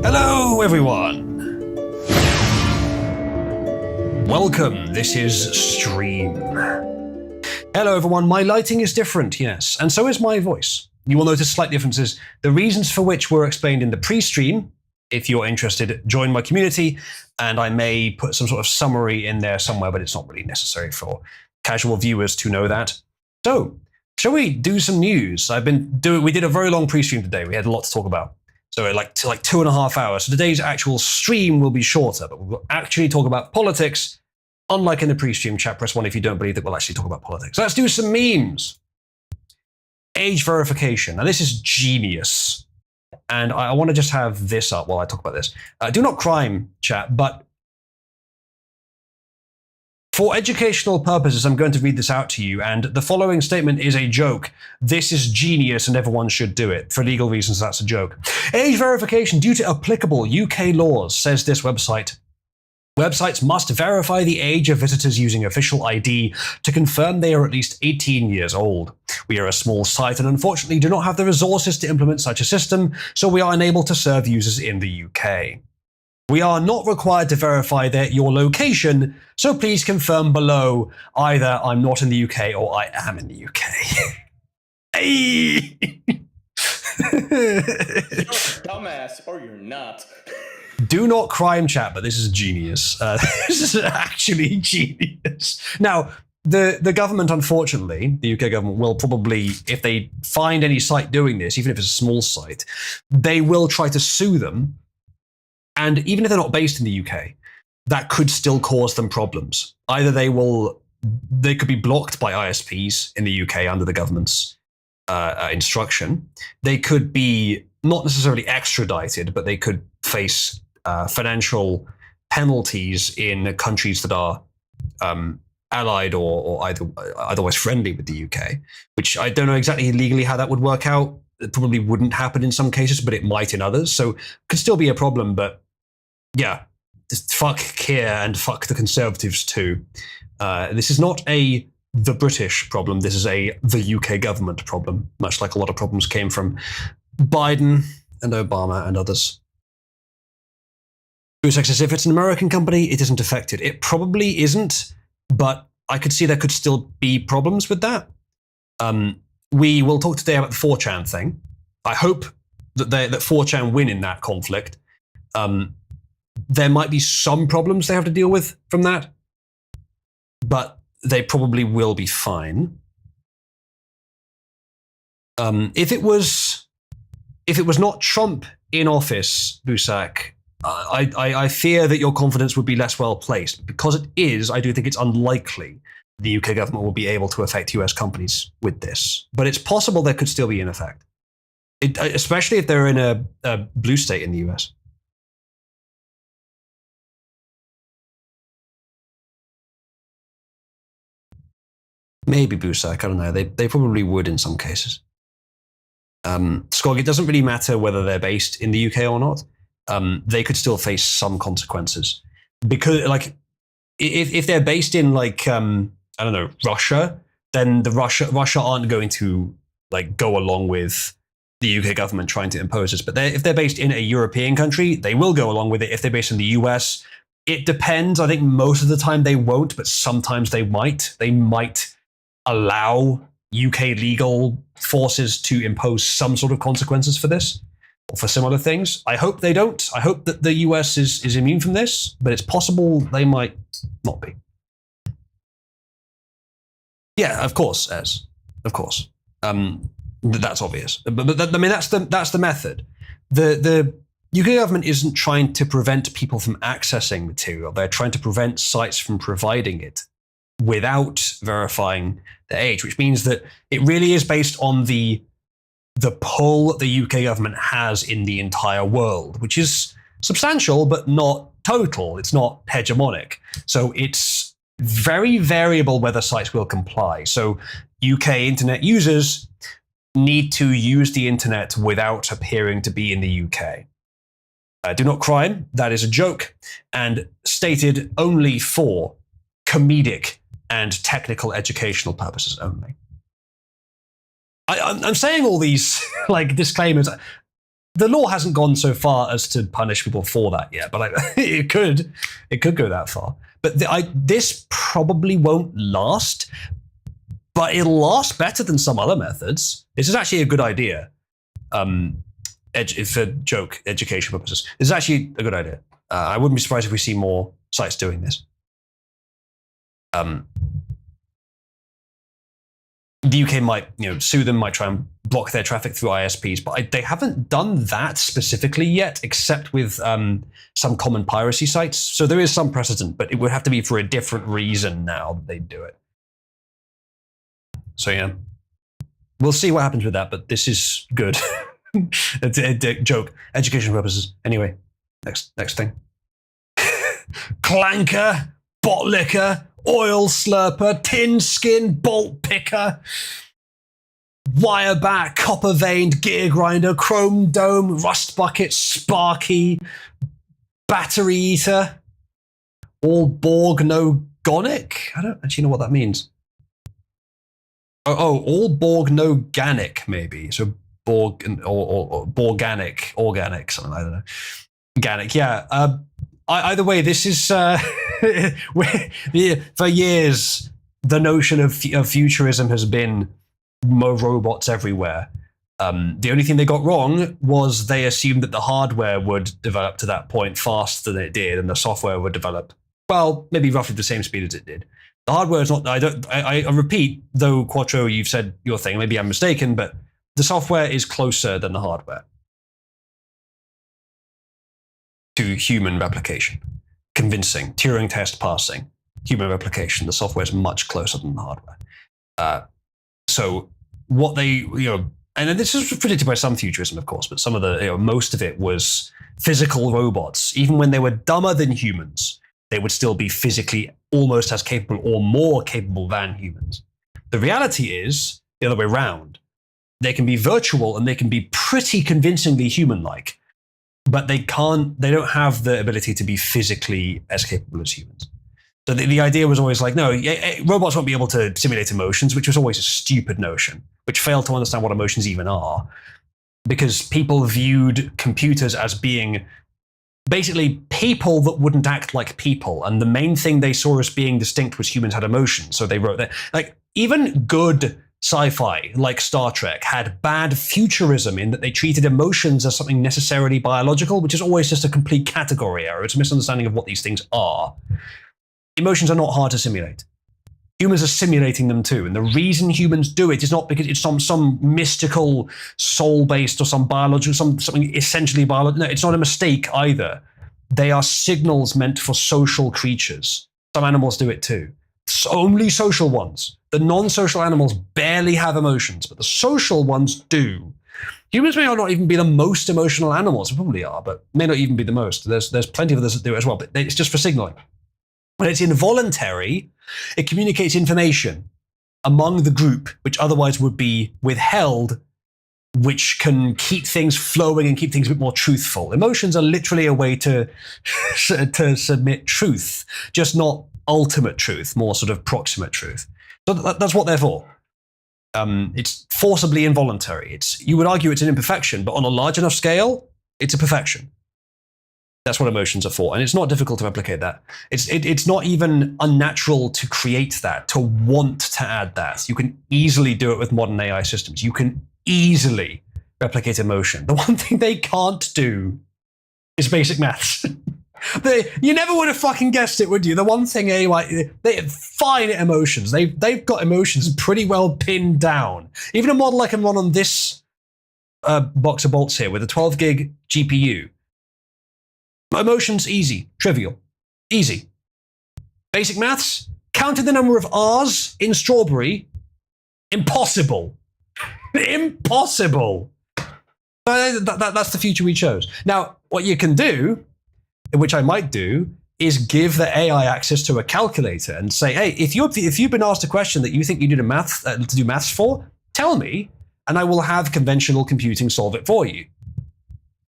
Hello, everyone. Welcome. This is Stream. Hello, everyone. My lighting is different, yes, and so is my voice. You will notice slight differences, the reasons for which were explained in the pre-stream. If you're interested, join my community, and I may put some sort of summary in there somewhere, but it's not really necessary for casual viewers to know that. So, shall we do some news? We did a very long pre-stream today. We had a lot to talk about. So like 2.5 hours. So today's actual stream will be shorter, but we'll actually talk about politics. Unlike in the pre-stream chat, press 1 if you don't believe that we'll actually talk about politics. Let's do some memes. Age verification. Now this is genius. And I want to just have this up while I talk about this. Do not crime, chat, but for educational purposes, I'm going to read this out to you, and the following statement is a joke. This is genius and everyone should do it. For legal reasons, that's a joke. Age verification due to applicable UK laws, says this website. Websites must verify the age of visitors using official ID to confirm they are at least 18 years old. We are a small site and unfortunately do not have the resources to implement such a system, so we are unable to serve users in the UK. We are not required to verify your location, so please confirm below either I'm not in the UK or I am in the UK. Hey! You're a dumbass or you're not. Do not crime chat, but this is genius. This is actually genius. Now, the government, unfortunately, the UK government will probably, if they find any site doing this, even if it's a small site, they will try to sue them. And even if they're not based in the UK, that could still cause them problems. Either they could be blocked by ISPs in the UK under the government's instruction. They could be not necessarily extradited, but they could face financial penalties in countries that are allied or otherwise friendly with the UK, which I don't know exactly legally how that would work out. It probably wouldn't happen in some cases, but it might in others. So it could still be a problem, but yeah, just fuck Keir and fuck the Conservatives too. This is not the British problem. This is the UK government problem, much like a lot of problems came from Biden and Obama and others. Bruce says, if it's an American company, it isn't affected. It probably isn't, but I could see there could still be problems with that. We will talk today about the 4chan thing. I hope that 4chan win in that conflict. There might be some problems they have to deal with from that, but they probably will be fine. If it was not Trump in office, Busak, I fear that your confidence would be less well placed. Because it is, I do think it's unlikely the UK government will be able to affect US companies with this. But it's possible there could still be an effect, especially if they're in a blue state in the US. Maybe Busak, I don't know. They probably would in some cases. Skog, it doesn't really matter whether they're based in the UK or not. They could still face some consequences. Because, like, if they're based in, like, I don't know, Russia, then Russia aren't going to, like, go along with the UK government trying to impose this. But if they're based in a European country, they will go along with it. If they're based in the US, it depends. I think most of the time they won't, but sometimes they might. They might allow UK legal forces to impose some sort of consequences for this or for similar things. I hope they don't. I hope that the US is immune from this, but it's possible they might not be. Yeah, of course, Ez. Of course. That's obvious. But I mean, that's the method. The UK government isn't trying to prevent people from accessing material. They're trying to prevent sites from providing it without verifying the age, which means that it really is based on the pull the UK government has in the entire world, which is substantial, but not total. It's not hegemonic. So it's very variable whether sites will comply. So UK internet users need to use the internet without appearing to be in the UK. Do not crime, that is a joke, and stated only for comedic and technical educational purposes only. I'm saying all these like disclaimers. the law hasn't gone so far as to punish people for that yet, but it could go that far. But this probably won't last, but it'll last better than some other methods. This is actually a good idea. For joke education purposes, this is actually a good idea. I wouldn't be surprised if we see more sites doing this. The UK might, sue them, might try and block their traffic through ISPs, but they haven't done that specifically yet, except with some common piracy sites. So there is some precedent, but it would have to be for a different reason now that they do it. So yeah, we'll see what happens with that, but this is good. It's a joke, education purposes. Anyway, next thing. Clanker, bot licker, oil slurper, tin skin, bolt picker, wire back, copper veined, gear grinder, chrome dome, rust bucket, sparky, battery eater, all Borg, no Gonic? I don't actually know what that means. Oh, all Borg, no Ganic, maybe. So Borg or Borganic, organic, something, I don't know. Ganic, yeah. Either way, this is for years the notion of futurism has been more robots everywhere. The only thing they got wrong was they assumed that the hardware would develop to that point faster than it did, and the software would develop, well, maybe roughly the same speed as it did. The hardware is not. I repeat, though, Quattro, you've said your thing. Maybe I'm mistaken, but the software is closer than the hardware to human replication. Convincing, Turing test passing, human replication. The software is much closer than the hardware. So what they, and this is predicted by some futurism, of course, but some of the, most of it was physical robots. Even when they were dumber than humans, they would still be physically almost as capable or more capable than humans. The reality is the other way around. They can be virtual and they can be pretty convincingly human-like, but they don't have the ability to be physically as capable as humans. So the idea was always like, no, robots won't be able to simulate emotions, which was always a stupid notion, which failed to understand what emotions even are, because people viewed computers as being basically people that wouldn't act like people. And the main thing they saw as being distinct was humans had emotions. So they wrote that, like, even good sci-fi, like Star Trek, had bad futurism in that they treated emotions as something necessarily biological, which is always just a complete category error. It's a misunderstanding of what these things are. Emotions are not hard to simulate. Humans are simulating them too. And the reason humans do it is not because it's some mystical, soul-based or some biological, something essentially biological. No, it's not a mistake either. They are signals meant for social creatures. Some animals do it too. It's only social ones. The non-social animals barely have emotions, but the social ones do. Humans may not even be the most emotional animals. We probably are, but may not even be the most. There's plenty of others that do it as well, but it's just for signaling. When it's involuntary, it communicates information among the group, which otherwise would be withheld, which can keep things flowing and keep things a bit more truthful. Emotions are literally a way to submit truth, just not ultimate truth, more sort of proximate truth. So that's what they're for. It's forcibly involuntary. You would argue it's an imperfection, but on a large enough scale, it's a perfection. That's what emotions are for, and it's not difficult to replicate that. It's not even unnatural to create that, to want to add that. You can easily do it with modern AI systems. You can easily replicate emotion. The one thing they can't do is basic maths. You never would have fucking guessed it, would you? The one thing AI, they fine at emotions. They've got emotions pretty well pinned down. Even a model I can run on this box of bolts here with a 12 gig GPU. Emotions, easy. Trivial. Easy. Basic maths, counting the number of R's in strawberry, impossible. Impossible. That's the future we chose. Now, what you can do, which I might do, is give the AI access to a calculator and say, hey, if you've been asked a question that you think you need to do maths for, tell me, and I will have conventional computing solve it for you.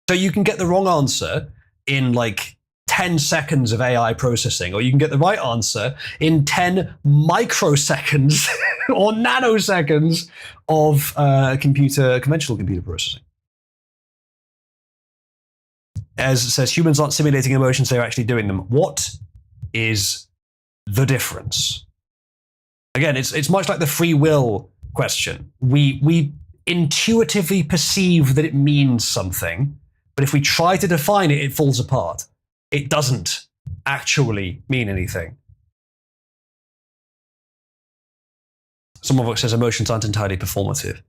So you can get the wrong answer in like 10 seconds of AI processing, or you can get the right answer in 10 microseconds or nanoseconds of conventional computer processing. as it says, humans aren't simulating emotions, they're actually doing them. What is the difference? Again, it's much like the free will question. We intuitively perceive that it means something, but if we try to define it, it falls apart. It doesn't actually mean anything. Someone of says emotions aren't entirely performative.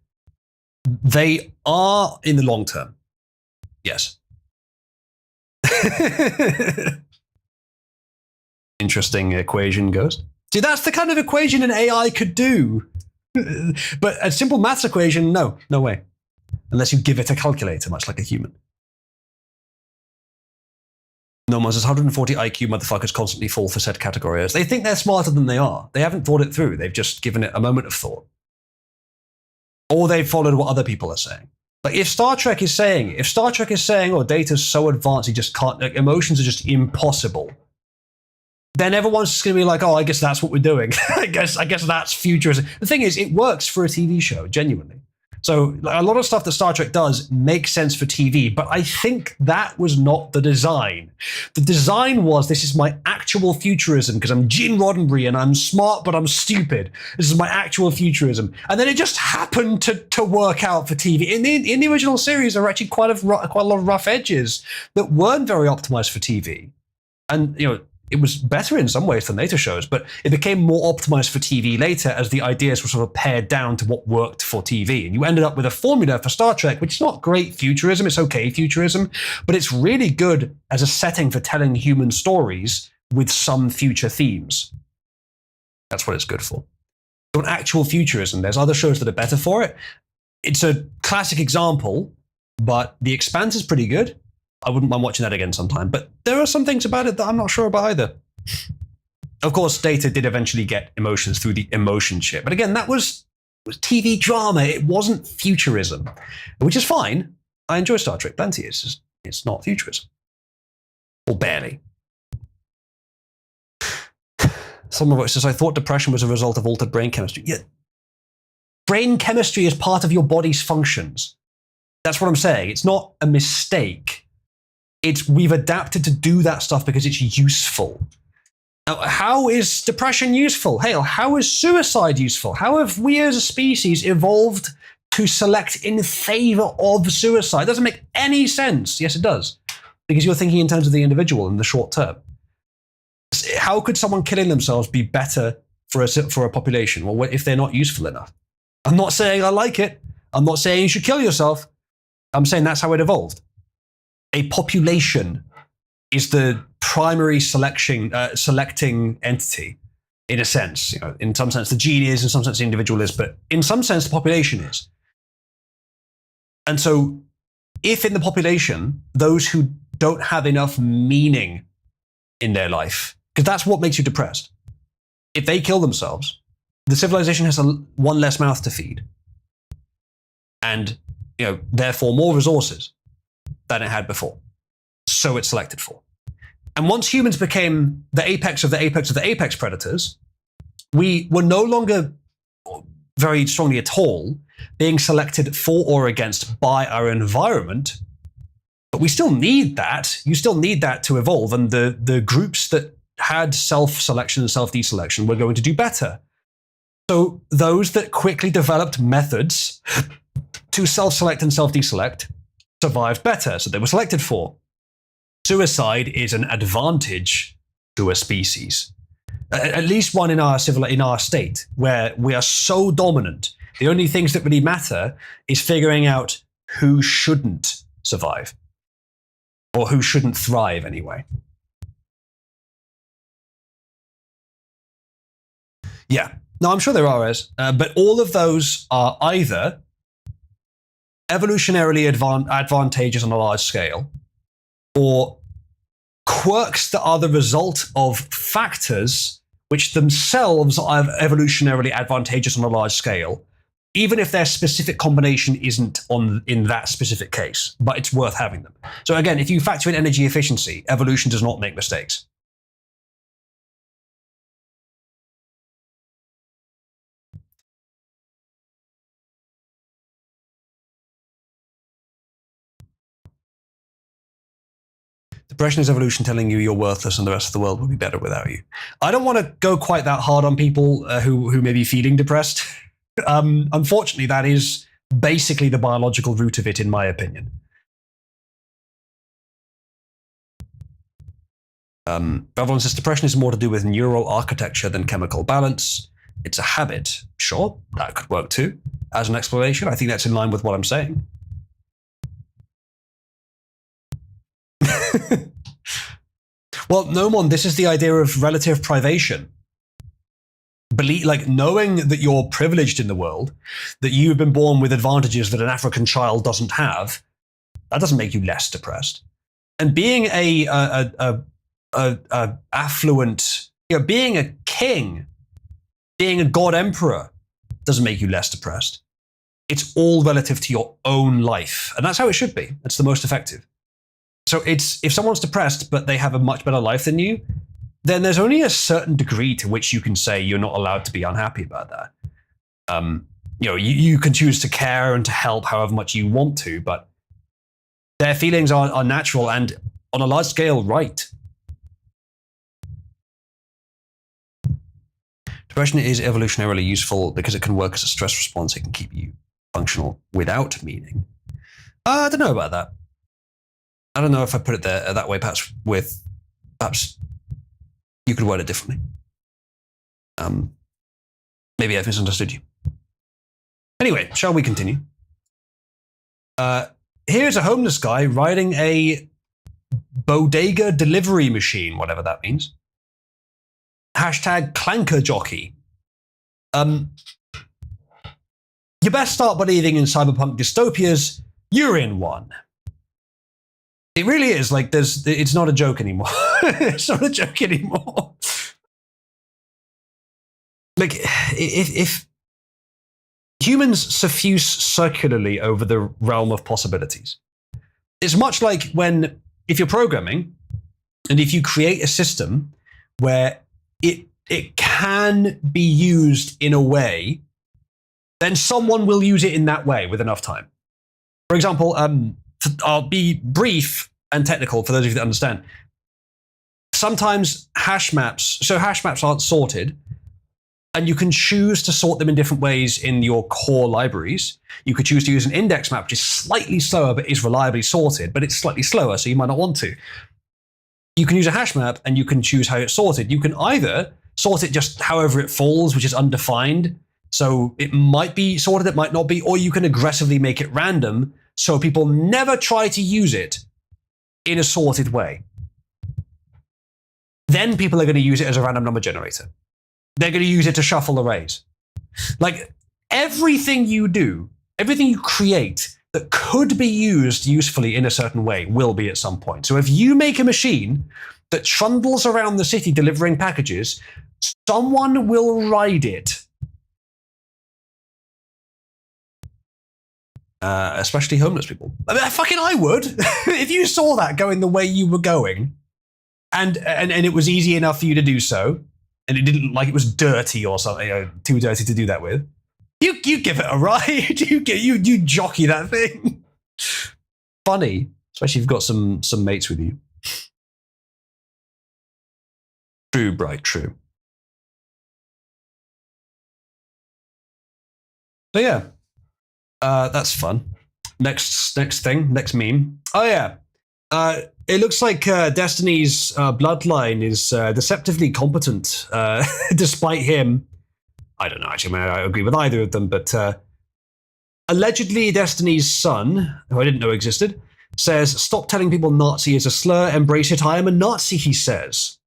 They are in the long term. Yes. Interesting equation, Ghost. See, that's the kind of equation an AI could do. But a simple maths equation, no way. Unless you give it a calculator, much like a human. No one says 140 IQ motherfuckers constantly fall for said categories. They think they're smarter than they are. They haven't thought it through. They've just given it a moment of thought. Or they've followed what other people are saying. Like if Star Trek is saying, oh, data's so advanced, you just can't, like, emotions are just impossible, then everyone's just going to be like, oh, I guess that's what we're doing. I guess that's futurism. The thing is, it works for a TV show, genuinely. So like, a lot of stuff that Star Trek does makes sense for TV, but I think that was not the design. The design was, this is my actual futurism because I'm Gene Roddenberry and I'm smart, but I'm stupid. This is my actual futurism. And then it just happened to work out for TV. In the original series, there were actually quite a lot of rough edges that weren't very optimized for TV. And, you know, it was better in some ways than later shows, but it became more optimized for TV later as the ideas were sort of pared down to what worked for TV. And you ended up with a formula for Star Trek, which is not great futurism, it's okay futurism, but it's really good as a setting for telling human stories with some future themes. That's what it's good for. So an actual futurism, there's other shows that are better for it. It's a classic example, but The Expanse is pretty good. I wouldn't mind watching that again sometime, but there are some things about it that I'm not sure about either. Of course, Data did eventually get emotions through the emotion chip, but again, that was TV drama. It wasn't futurism, which is fine. I enjoy Star Trek plenty. It's not futurism, or barely. Someone of which says, I thought depression was a result of altered brain chemistry. Yeah, brain chemistry is part of your body's functions. That's what I'm saying. It's not a mistake. We've adapted to do that stuff because it's useful. Now, how is depression useful? Hell, how is suicide useful? How have we as a species evolved to select in favor of suicide? It doesn't make any sense. Yes, it does. Because you're thinking in terms of the individual in the short term. How could someone killing themselves be better for a population? Well, if they're not useful enough. I'm not saying I like it. I'm not saying you should kill yourself. I'm saying that's how it evolved. A population is the primary selecting entity, in a sense. You know, in some sense, the gene is, in some sense, the individual is, but in some sense, the population is. And so, if in the population, those who don't have enough meaning in their life, because that's what makes you depressed, if they kill themselves, the civilization has one less mouth to feed, and therefore more resources than it had before. So it's selected for. And once humans became the apex of the apex of the apex predators, we were no longer very strongly at all being selected for or against by our environment. But we still need that. You still need that to evolve. And the groups that had self-selection and self-deselection were going to do better. So those that quickly developed methods to self-select and self-deselect survived better, so they were selected for. Suicide is an advantage to a species, at least one in our state, where we are so dominant. The only things that really matter is figuring out who shouldn't survive, or who shouldn't thrive anyway. Yeah, no, I'm sure there are, but all of those are either evolutionarily advantageous on a large scale, or quirks that are the result of factors which themselves are evolutionarily advantageous on a large scale, even if their specific combination isn't in that specific case, but it's worth having them. So again, if you factor in energy efficiency, evolution does not make mistakes. Depression is evolution telling you you're worthless and the rest of the world would be better without you. I don't want to go quite that hard on people who may be feeling depressed. Unfortunately, that is basically the biological root of it, in my opinion. Bevelin says depression is more to do with neural architecture than chemical balance. It's a habit. Sure, that could work too. As an explanation, I think that's in line with what I'm saying. Well, Nomon, this is the idea of relative privation. Like knowing that you're privileged in the world, that you've been born with advantages that an African child doesn't have, that doesn't make you less depressed. And being a affluent, being a king, being a god emperor doesn't make you less depressed. It's all relative to your own life. And that's how it should be. It's the most effective. So if someone's depressed, but they have a much better life than you, then there's only a certain degree to which you can say you're not allowed to be unhappy about that. You can choose to care and to help however much you want to, but their feelings are natural and on a large scale, right. Depression is evolutionarily useful because it can work as a stress response. It can keep you functional without meaning. I don't know about that. I don't know if I put it there that way. Perhaps you could word it differently. Maybe I've misunderstood you. Anyway, shall we continue? Here's a homeless guy riding a bodega delivery machine, whatever that means. Hashtag clanker jockey. You best start believing in cyberpunk dystopias. You're in one. It really is. Like, it's not a joke anymore. It's not a joke anymore. Like, if humans suffuse circularly over the realm of possibilities, it's much like if you're programming, and if you create a system where it can be used in a way, then someone will use it in that way with enough time. For example, I'll be brief and technical for those of you that understand. Sometimes hash maps aren't sorted, and you can choose to sort them in different ways in your core libraries. You could choose to use an index map, which is slightly slower but is reliably sorted, but it's slightly slower, so you might not want to. You can use a hash map and you can choose how it's sorted. You can either sort it just however it falls, which is undefined, so it might be sorted, it might not be, or you can aggressively make it random, so people never try to use it in a sorted way. Then people are going to use it as a random number generator. They're going to use it to shuffle arrays. Like, everything you do, everything you create that could be used usefully in a certain way will be at some point. So if you make a machine that trundles around the city delivering packages, someone will ride it. Especially homeless people. I would. If you saw that going the way you were going, and it was easy enough for you to do so, and it didn't like it was dirty or something, too dirty to do that with, you give it a ride. You jockey that thing. Funny, especially if you've got some mates with you. True, Bright, true. So yeah. That's fun. Next meme. Oh yeah. It looks like Destiny's bloodline is deceptively competent, despite him. I don't know, actually, I agree with either of them, but allegedly Destiny's son, who I didn't know existed, says, "Stop telling people Nazi is a slur, embrace it, I am a Nazi," he says.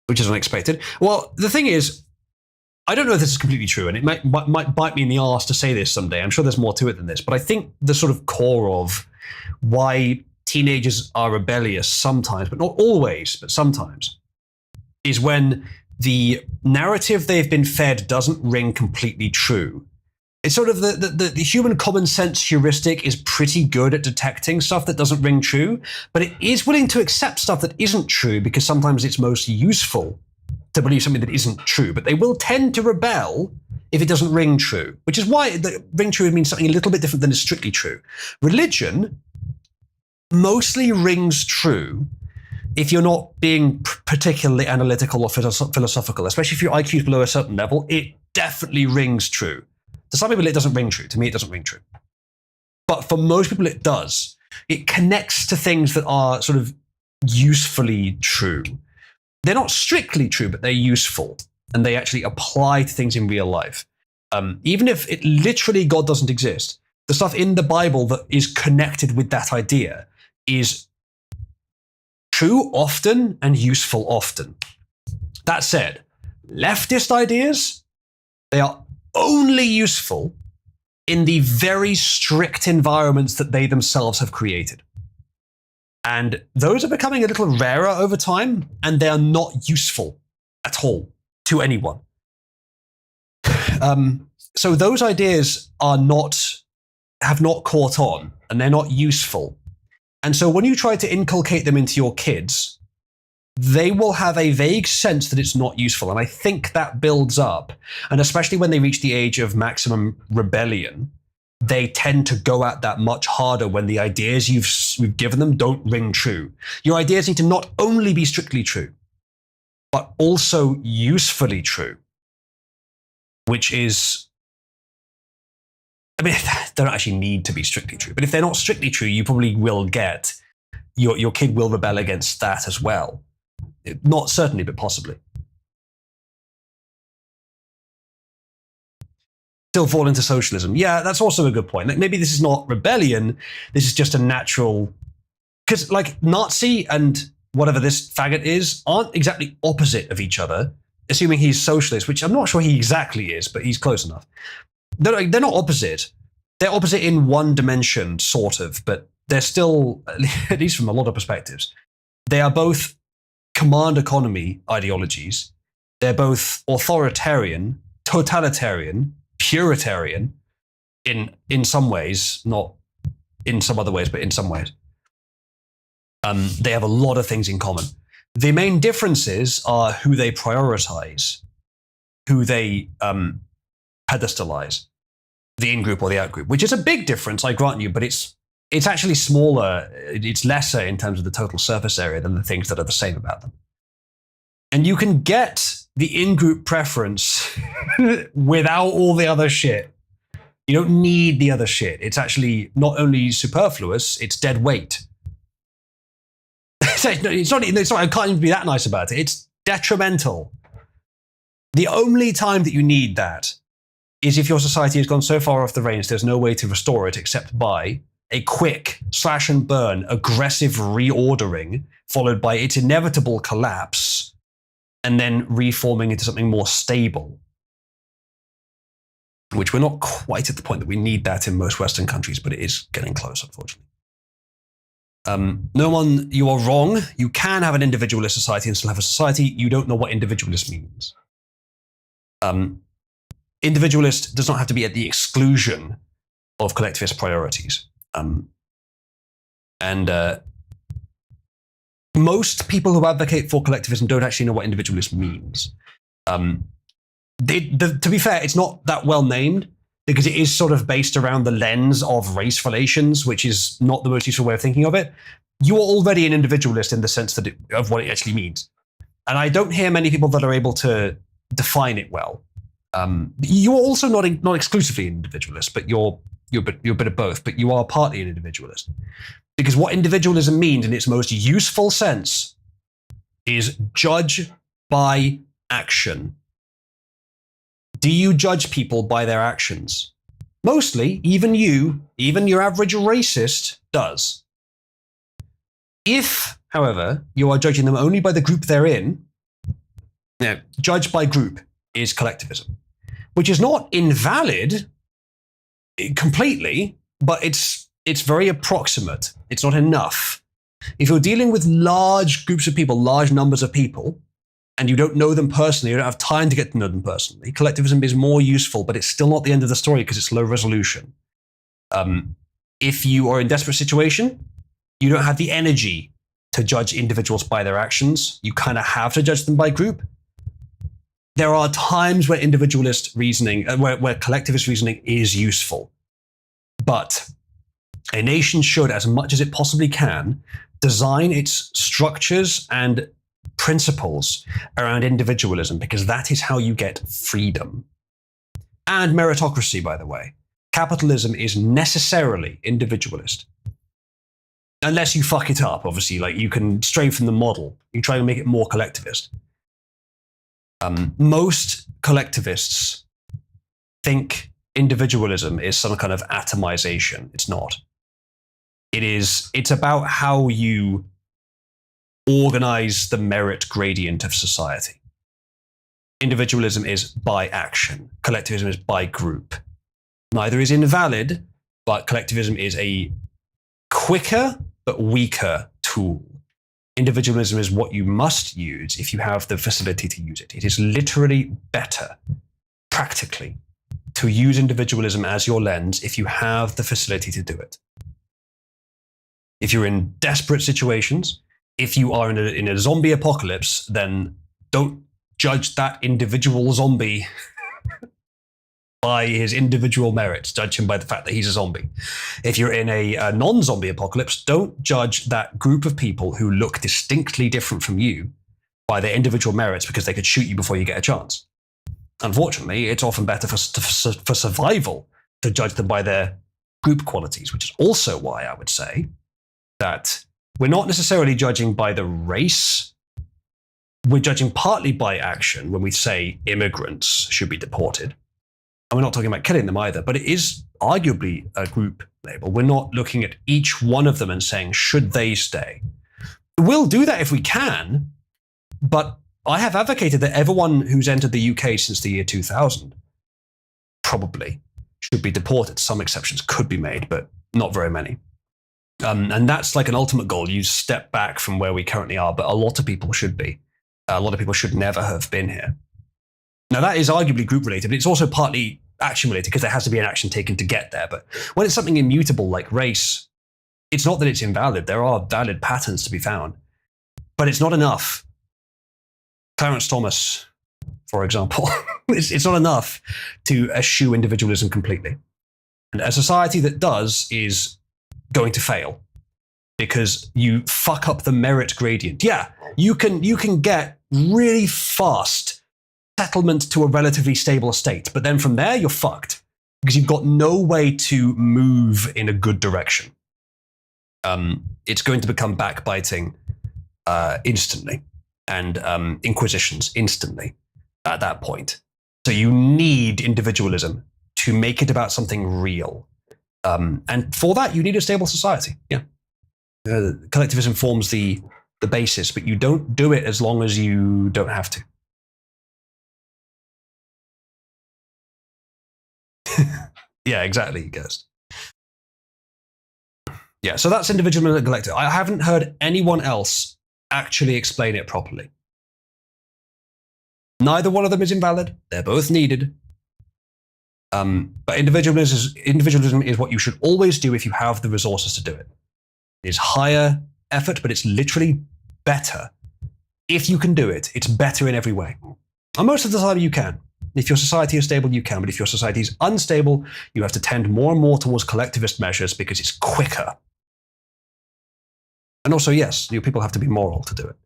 Which is unexpected. Well, the thing is, I don't know if this is completely true, and it might bite me in the arse to say this someday. I'm sure there's more to it than this, but I think the sort of core of why teenagers are rebellious sometimes, but not always, but sometimes, is when the narrative they've been fed doesn't ring completely true. It's sort of the human common sense heuristic is pretty good at detecting stuff that doesn't ring true, but it is willing to accept stuff that isn't true because sometimes it's most useful to believe something that isn't true, but they will tend to rebel if it doesn't ring true, which is why ring true means something a little bit different than is strictly true. Religion mostly rings true if you're not being particularly analytical or philosophical, especially if your IQ is below a certain level. It definitely rings true. To some people, it doesn't ring true. To me, it doesn't ring true. But for most people, it does. It connects to things that are sort of usefully true. They're not strictly true, but they're useful. And they actually apply to things in real life. Even if it literally God doesn't exist, the stuff in the Bible that is connected with that idea is true often and useful often. That said, leftist ideas, they are only useful in the very strict environments that they themselves have created. And those are becoming a little rarer over time, and they are not useful at all to anyone. So those ideas have not caught on, and they're not useful. And so when you try to inculcate them into your kids, they will have a vague sense that it's not useful. And I think that builds up. And especially when they reach the age of maximum rebellion, they tend to go at that much harder when the ideas you've given them don't ring true. Your ideas need to not only be strictly true, but also usefully true, which is, I mean, they don't actually need to be strictly true, but if they're not strictly true, you probably will get, your kid will rebel against that as well. Not certainly, but possibly. Still fall into socialism. Yeah, that's also a good point. Like, maybe this is not rebellion, this is just a natural, because like Nazi and whatever this faggot is aren't exactly opposite of each other, assuming he's socialist, which I'm not sure he exactly is, but he's close enough. They're not opposite. They're opposite in one dimension, sort of, but they're still, at least from a lot of perspectives, they are both command economy ideologies. They're both authoritarian, totalitarian, puritarian in some ways, not in some other ways, but in some ways. They have a lot of things in common. The main differences are who they prioritize, who they pedestalize, the in-group or the out-group, which is a big difference, I grant you, but it's actually smaller, it's lesser in terms of the total surface area than the things that are the same about them. And you can get the in-group preference without all the other shit. You don't need the other shit. It's actually not only superfluous, it's dead weight. It's not, I can't even be that nice about it. It's detrimental. The only time that you need that is if your society has gone so far off the rails, there's no way to restore it except by a quick slash and burn, aggressive reordering, followed by its inevitable collapse, and then reforming into something more stable. Which we're not quite at the point that we need that in most Western countries, but it is getting close, unfortunately. You are wrong. You can have an individualist society and still have a society. You don't know what individualist means. Individualist does not have to be at the exclusion of collectivist priorities. Most people who advocate for collectivism don't actually know what individualist means. To be fair, it's not that well named because it is sort of based around the lens of race relations, which is not the most useful way of thinking of it. You are already an individualist in the sense of what it actually means. And I don't hear many people that are able to define it well. You are also not exclusively an individualist, but you're a bit of both, but you are partly an individualist. Because what individualism means in its most useful sense is judge by action. Do you judge people by their actions? Mostly, even your average racist does. If, however, you are judging them only by the group they're in, judge by group is collectivism, which is not invalid completely, but it's very approximate. It's not enough. If you're dealing with large groups of people, large numbers of people, and you don't know them personally, you don't have time to get to know them personally, collectivism is more useful, but it's still not the end of the story because it's low resolution. If you are in a desperate situation, you don't have the energy to judge individuals by their actions. You kind of have to judge them by group. There are times where individualist reasoning, where collectivist reasoning is useful. But A nation should, as much as it possibly can, design its structures and principles around individualism, because that is how you get freedom. And meritocracy, by the way. Capitalism is necessarily individualist. Unless you fuck it up, obviously, like you can stray from the model. You try and make it more collectivist. Most collectivists think individualism is some kind of atomization. It's not. It's about how you organize the merit gradient of society. Individualism is by action. Collectivism is by group. Neither is invalid, but collectivism is a quicker but weaker tool. Individualism is what you must use if you have the facility to use it. It is literally better, practically, to use individualism as your lens if you have the facility to do it. If you're in desperate situations, if you are in a zombie apocalypse, then don't judge that individual zombie by his individual merits. Judge him by the fact that he's a zombie. If you're in a non-zombie apocalypse, don't judge that group of people who look distinctly different from you by their individual merits because they could shoot you before you get a chance. Unfortunately, it's often better for survival to judge them by their group qualities, which is also why I would say that we're not necessarily judging by the race. We're judging partly by action when we say immigrants should be deported. And we're not talking about killing them either, but it is arguably a group label. We're not looking at each one of them and saying, should they stay? We'll do that if we can, but I have advocated that everyone who's entered the UK since the year 2000 probably should be deported. Some exceptions could be made, but not very many. And that's like an ultimate goal. You step back from where we currently are, but a lot of people should be. A lot of people should never have been here. Now, that is arguably group related, but it's also partly action related because there has to be an action taken to get there. But when it's something immutable like race, it's not that it's invalid. There are valid patterns to be found, but it's not enough. Clarence Thomas, for example, it's not enough to eschew individualism completely. And a society that does is going to fail because you fuck up the merit gradient. Yeah, you can get really fast settlement to a relatively stable state, but then from there you're fucked because you've got no way to move in a good direction. It's going to become backbiting instantly and inquisitions instantly at that point. So you need individualism to make it about something real. And for that, you need a stable society. Yeah. Collectivism forms the basis, but you don't do it as long as you don't have to. Yeah, exactly, Ghost. Yeah, so that's individualism and collective. I haven't heard anyone else actually explain it properly. Neither one of them is invalid. They're both needed. But individualism is what you should always do if you have the resources to do it. It's higher effort, but it's literally better. If you can do it, it's better in every way. And most of the time you can. If your society is stable, you can. But if your society is unstable, you have to tend more and more towards collectivist measures because it's quicker. And also, yes, people have to be moral to do it.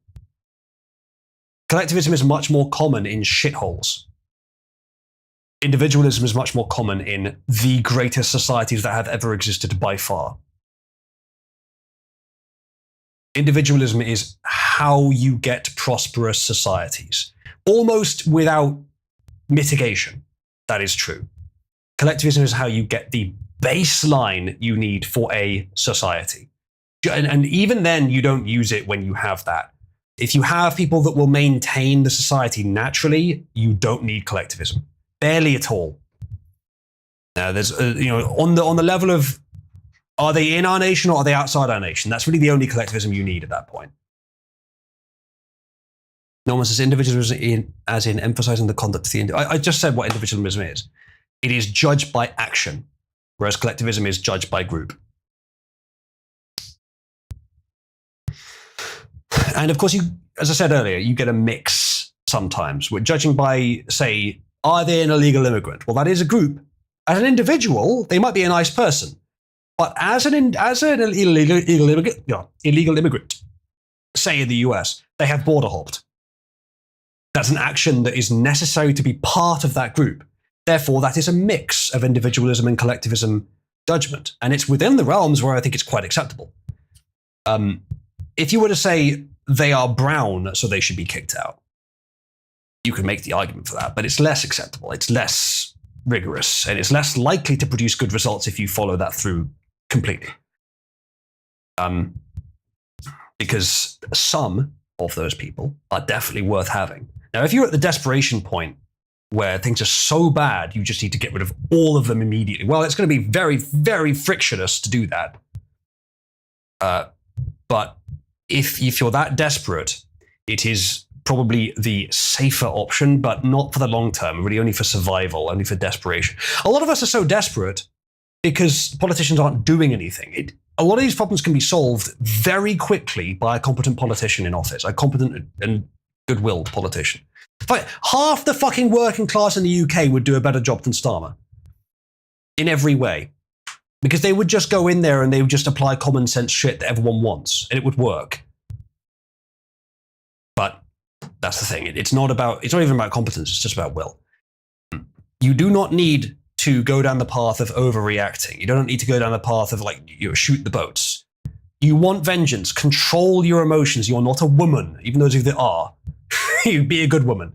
Collectivism is much more common in shitholes. Individualism is much more common in the greatest societies that have ever existed by far. Individualism is how you get prosperous societies, almost without mitigation. That is true. Collectivism is how you get the baseline you need for a society. And even then, you don't use it when you have that. If you have people that will maintain the society naturally, you don't need collectivism. Barely at all. Now, there's on the level of, are they in our nation or are they outside our nation? That's really the only collectivism you need at that point. No one says individualism as in emphasizing the conduct of the individual. I just said what individualism is. It is judged by action, whereas collectivism is judged by group. And of course, as I said earlier, you get a mix sometimes. We're judging by, say, are they an illegal immigrant? Well, that is a group. As an individual, they might be a nice person. But as an illegal immigrant, say in the US, they have border hopped. That's an action that is necessary to be part of that group. Therefore, that is a mix of individualism and collectivism judgment. And it's within the realms where I think it's quite acceptable. If you were to say they are brown, so they should be kicked out, you can make the argument for that, but it's less acceptable. It's less rigorous, and it's less likely to produce good results if you follow that through completely. Because some of those people are definitely worth having. Now, if you're at the desperation point where things are so bad, you just need to get rid of all of them immediately, well, it's going to be very, very frictionless to do that. But if you're that desperate, it is probably the safer option, but not for the long term, really only for survival, only for desperation. A lot of us are so desperate because politicians aren't doing anything. A lot of these problems can be solved very quickly by a competent politician in office, a competent and good-willed politician. Like, half the fucking working class in the UK would do a better job than Starmer. In every way. Because they would just go in there and they would just apply common sense shit that everyone wants, and it would work. But that's the thing. It's not even about competence, it's just about will. You do not need to go down the path of overreacting. You don't need to go down the path of shoot the boats. You want vengeance. Control your emotions. You're not a woman, even those of you that are. You be a good woman.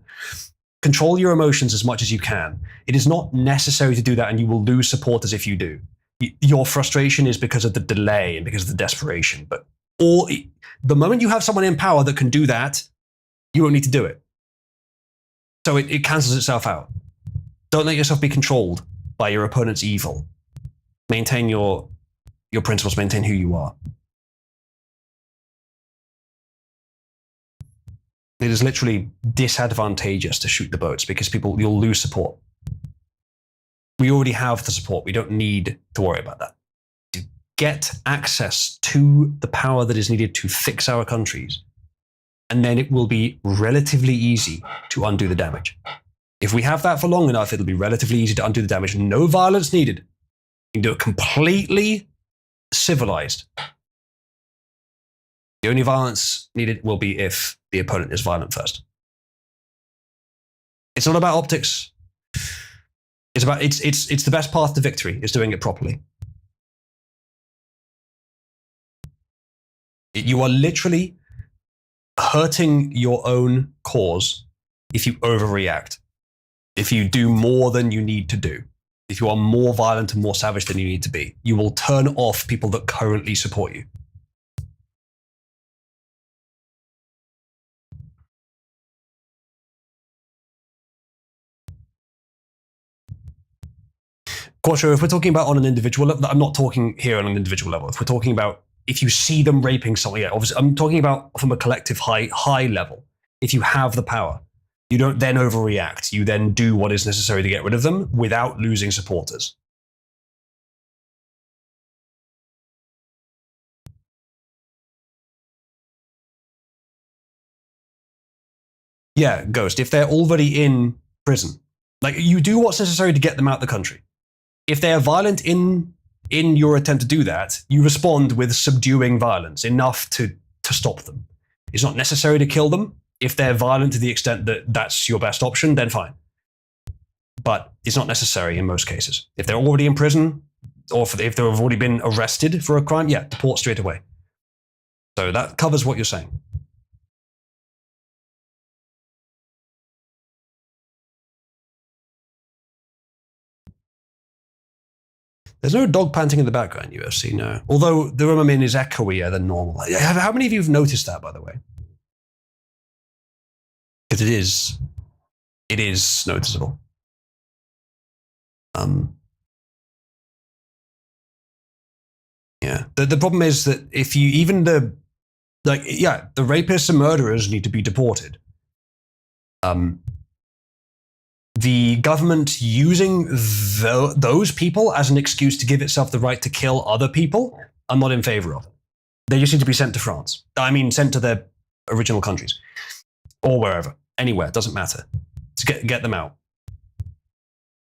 Control your emotions as much as you can. It is not necessary to do that, and you will lose supporters if you do. Your frustration is because of the delay and because of the desperation. But the moment you have someone in power that can do that, you won't need to do it. So it cancels itself out. Don't let yourself be controlled by your opponent's evil. Maintain your principles, maintain who you are. It is literally disadvantageous to shoot the boats because you'll lose support. We already have the support. We don't need to worry about that. To get access to the power that is needed to fix our countries, and then it will be relatively easy to undo the damage. If we have that for long enough, it'll be relatively easy to undo the damage. No violence needed. You can do it completely civilized. The only violence needed will be if the opponent is violent first. It's not about optics. It's the best path to victory, is doing it properly. You are literally hurting your own cause if you overreact. If you do more than you need to do. If you are more violent and more savage than you need to be, you will turn off people that currently support you. Quattro, if we're talking about on an individual level, I'm not talking here on an individual level. If we're talking about if you see them raping someone, yeah, obviously, I'm talking about from a collective high level. If you have the power, you don't then overreact. You then do what is necessary to get rid of them without losing supporters. Yeah, Ghost, if they're already in prison, you do what's necessary to get them out of the country. If they are violent in your attempt to do that, you respond with subduing violence, enough to stop them. It's not necessary to kill them. If they're violent to the extent that that's your best option, then fine. But it's not necessary in most cases. If they're already in prison, or if they've already been arrested for a crime, yeah, deport straight away. So that covers what you're saying. There's no dog panting in the background, UFC, no. Although the room I'm in is echoier than normal. How many of you have noticed that, by the way? Because it is noticeable. Yeah. The problem is that if you the rapists and murderers need to be deported. The government using those people as an excuse to give itself the right to kill other people, I'm not in favor of. They just need to be sent to France. I mean, sent to their original countries. Or wherever. Anywhere, doesn't matter. To get them out.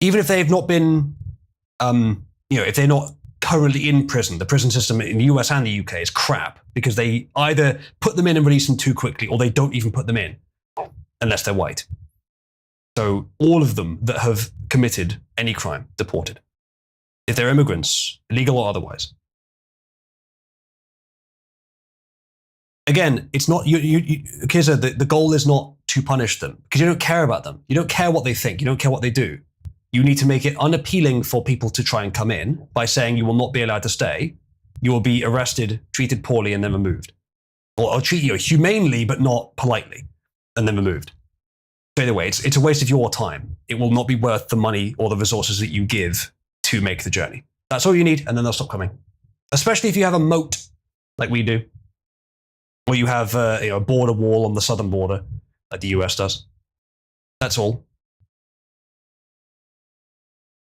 Even if they've not been, if they're not currently in prison, the prison system in the US and the UK is crap because they either put them in and release them too quickly, or they don't even put them in unless they're white. So all of them that have committed any crime, deported. If they're immigrants, illegal or otherwise. Again, it's not, Kiza, the goal is not to punish them because you don't care about them. You don't care what they think. You don't care what they do. You need to make it unappealing for people to try and come in by saying you will not be allowed to stay. You will be arrested, treated poorly, and then removed. Or treat you humanely, but not politely, and then removed. Straight away, it's a waste of your time. It will not be worth the money or the resources that you give to make the journey. That's all you need, and then they'll stop coming. Especially if you have a moat, like we do. Or you have a border wall on the southern border, like the US does. That's all.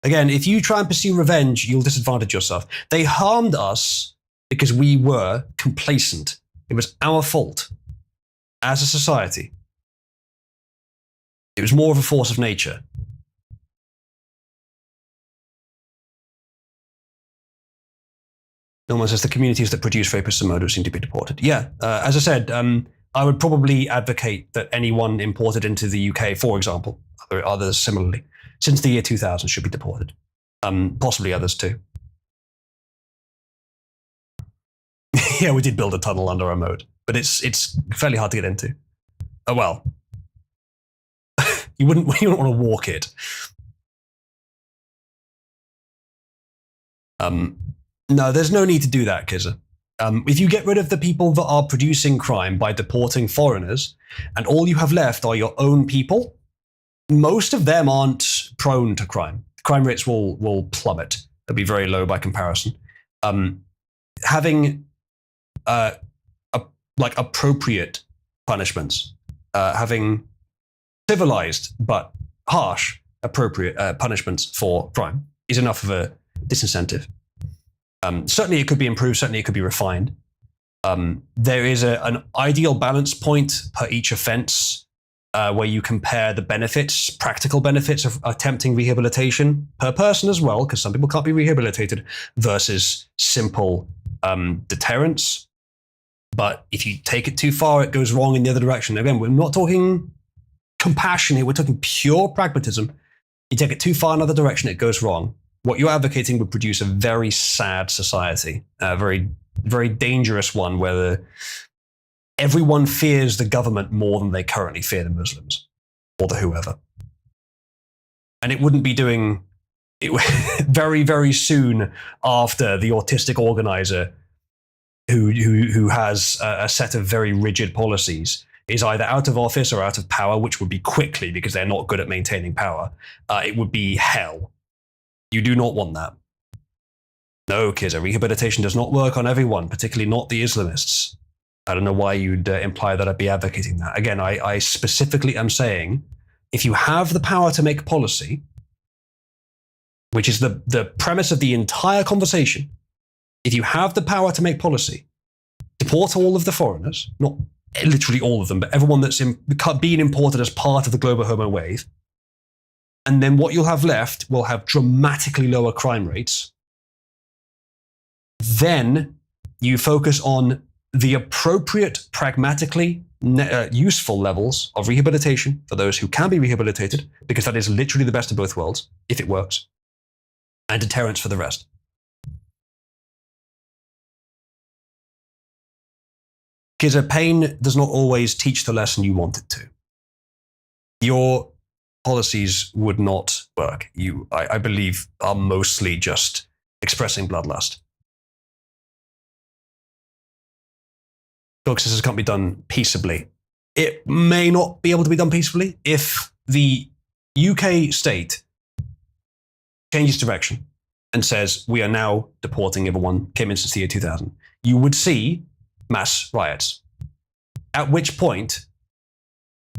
Again, if you try and pursue revenge, you'll disadvantage yourself. They harmed us because we were complacent. It was our fault as a society. It was more of a force of nature. No one says the communities that produce rapists and murderers seem to be deported. Yeah, as I said, I would probably advocate that anyone imported into the UK, for example, others similarly, since the year 2000 should be deported. Possibly others too. Yeah, we did build a tunnel under our moat, but it's fairly hard to get into. Oh well. You wouldn't want to walk it. No, there's no need to do that, Kizza. If you get rid of the people that are producing crime by deporting foreigners, and all you have left are your own people, most of them aren't prone to crime. Crime rates will plummet. They'll be very low by comparison. Having like appropriate punishments, having civilized but harsh appropriate punishments for crime is enough of a disincentive. Certainly it could be improved, certainly it could be refined. There is an ideal balance point per each offense where you compare the benefits, practical benefits of attempting rehabilitation per person as well, because some people can't be rehabilitated, versus simple deterrence. But if you take it too far, it goes wrong in the other direction. Again, we're not talking compassion here, we're talking pure pragmatism. You take it too far in another direction, it goes wrong. What you're advocating would produce a very sad society, a very, very dangerous one where everyone fears the government more than they currently fear the Muslims or the whoever. And it wouldn't be doing it very, very soon after the autistic organizer who has a set of very rigid policies is either out of office or out of power, which would be quickly because they're not good at maintaining power. It would be hell. You do not want that. No, Kizza, rehabilitation does not work on everyone, particularly not the Islamists. I don't know why you'd imply that I'd be advocating that. Again, I specifically am saying, if you have the power to make policy, which is the premise of the entire conversation, if you have the power to make policy, deport all of the foreigners, not literally all of them, but everyone that's being imported as part of the global homo wave, and then what you'll have left will have dramatically lower crime rates. Then you focus on the appropriate, pragmatically useful levels of rehabilitation for those who can be rehabilitated, because that is literally the best of both worlds, if it works, and deterrence for the rest. Because pain does not always teach the lesson you want it to. Your policies would not work. I believe, are mostly just expressing bloodlust. This can't be done peaceably. It may not be able to be done peacefully if the UK state changes direction and says, we are now deporting everyone, came in since the year 2000. You would see mass riots. At which point,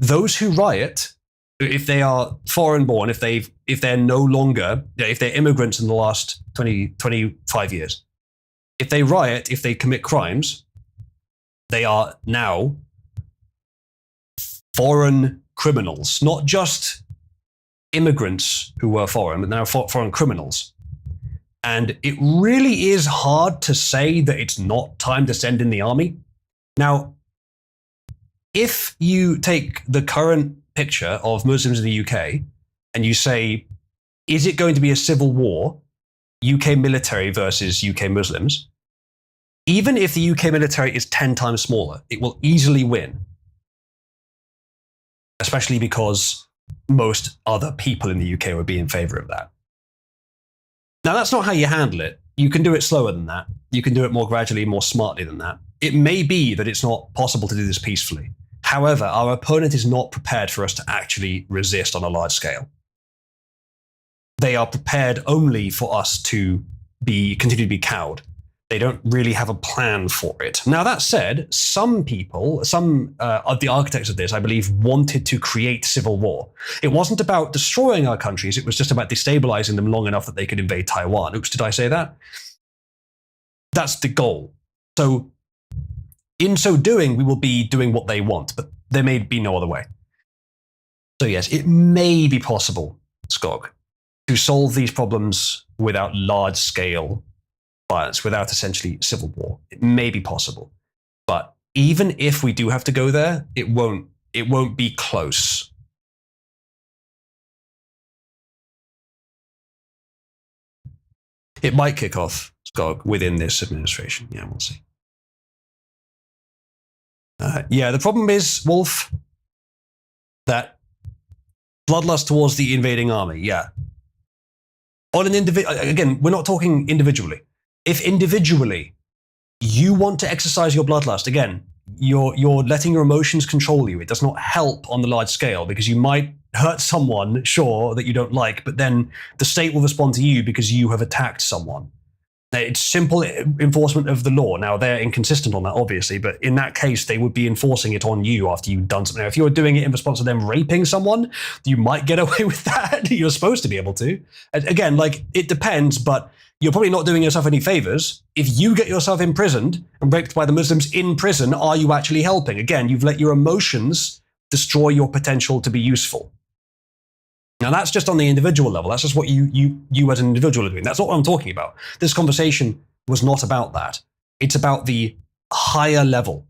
those who riot, if they are foreign born, if they're no longer, if they're immigrants in the last 25 years, if they riot, if they commit crimes, they are now foreign criminals, not just immigrants who were foreign, but now foreign criminals. And it really is hard to say that it's not time to send in the army. Now, if you take the current picture of Muslims in the UK and you say, is it going to be a civil war, UK military versus UK Muslims? Even if the UK military is 10 times smaller, it will easily win. Especially because most other people in the UK would be in favor of that. Now, that's not how you handle it. You can do it slower than that. You can do it more gradually, more smartly than that. It may be that it's not possible to do this peacefully. However, our opponent is not prepared for us to actually resist on a large scale. They are prepared only for us to continue to be cowed. They don't really have a plan for it. Now, that said, some people, some of the architects of this, I believe, wanted to create civil war. It wasn't about destroying our countries. It was just about destabilizing them long enough that they could invade Taiwan. Oops, did I say that? That's the goal. So in so doing, we will be doing what they want, but there may be no other way. So yes, it may be possible, Skog, to solve these problems without large-scale violence, without essentially civil war. It may be possible. But even if we do have to go there, it won't be close. It might kick off, Skog, within this administration. Yeah, we'll see. Yeah, the problem is, Wolf, that bloodlust towards the invading army, yeah. On an again, we're not talking individually. If individually you want to exercise your bloodlust, again, you're letting your emotions control you. It does not help on the large scale because you might hurt someone, sure, that you don't like, but then the state will respond to you because you have attacked someone. It's simple enforcement of the law. Now, they're inconsistent on that, obviously, but in that case, they would be enforcing it on you after you've done something. Now, if you're doing it in response to them raping someone, you might get away with that. You're supposed to be able to. Again, like, it depends, but you're probably not doing yourself any favors. If you get yourself imprisoned and raped by the Muslims in prison, are you actually helping? Again, you've let your emotions destroy your potential to be useful. Now, that's just on the individual level. That's just what you as an individual are doing. That's not what I'm talking about. This conversation was not about that. It's about the higher level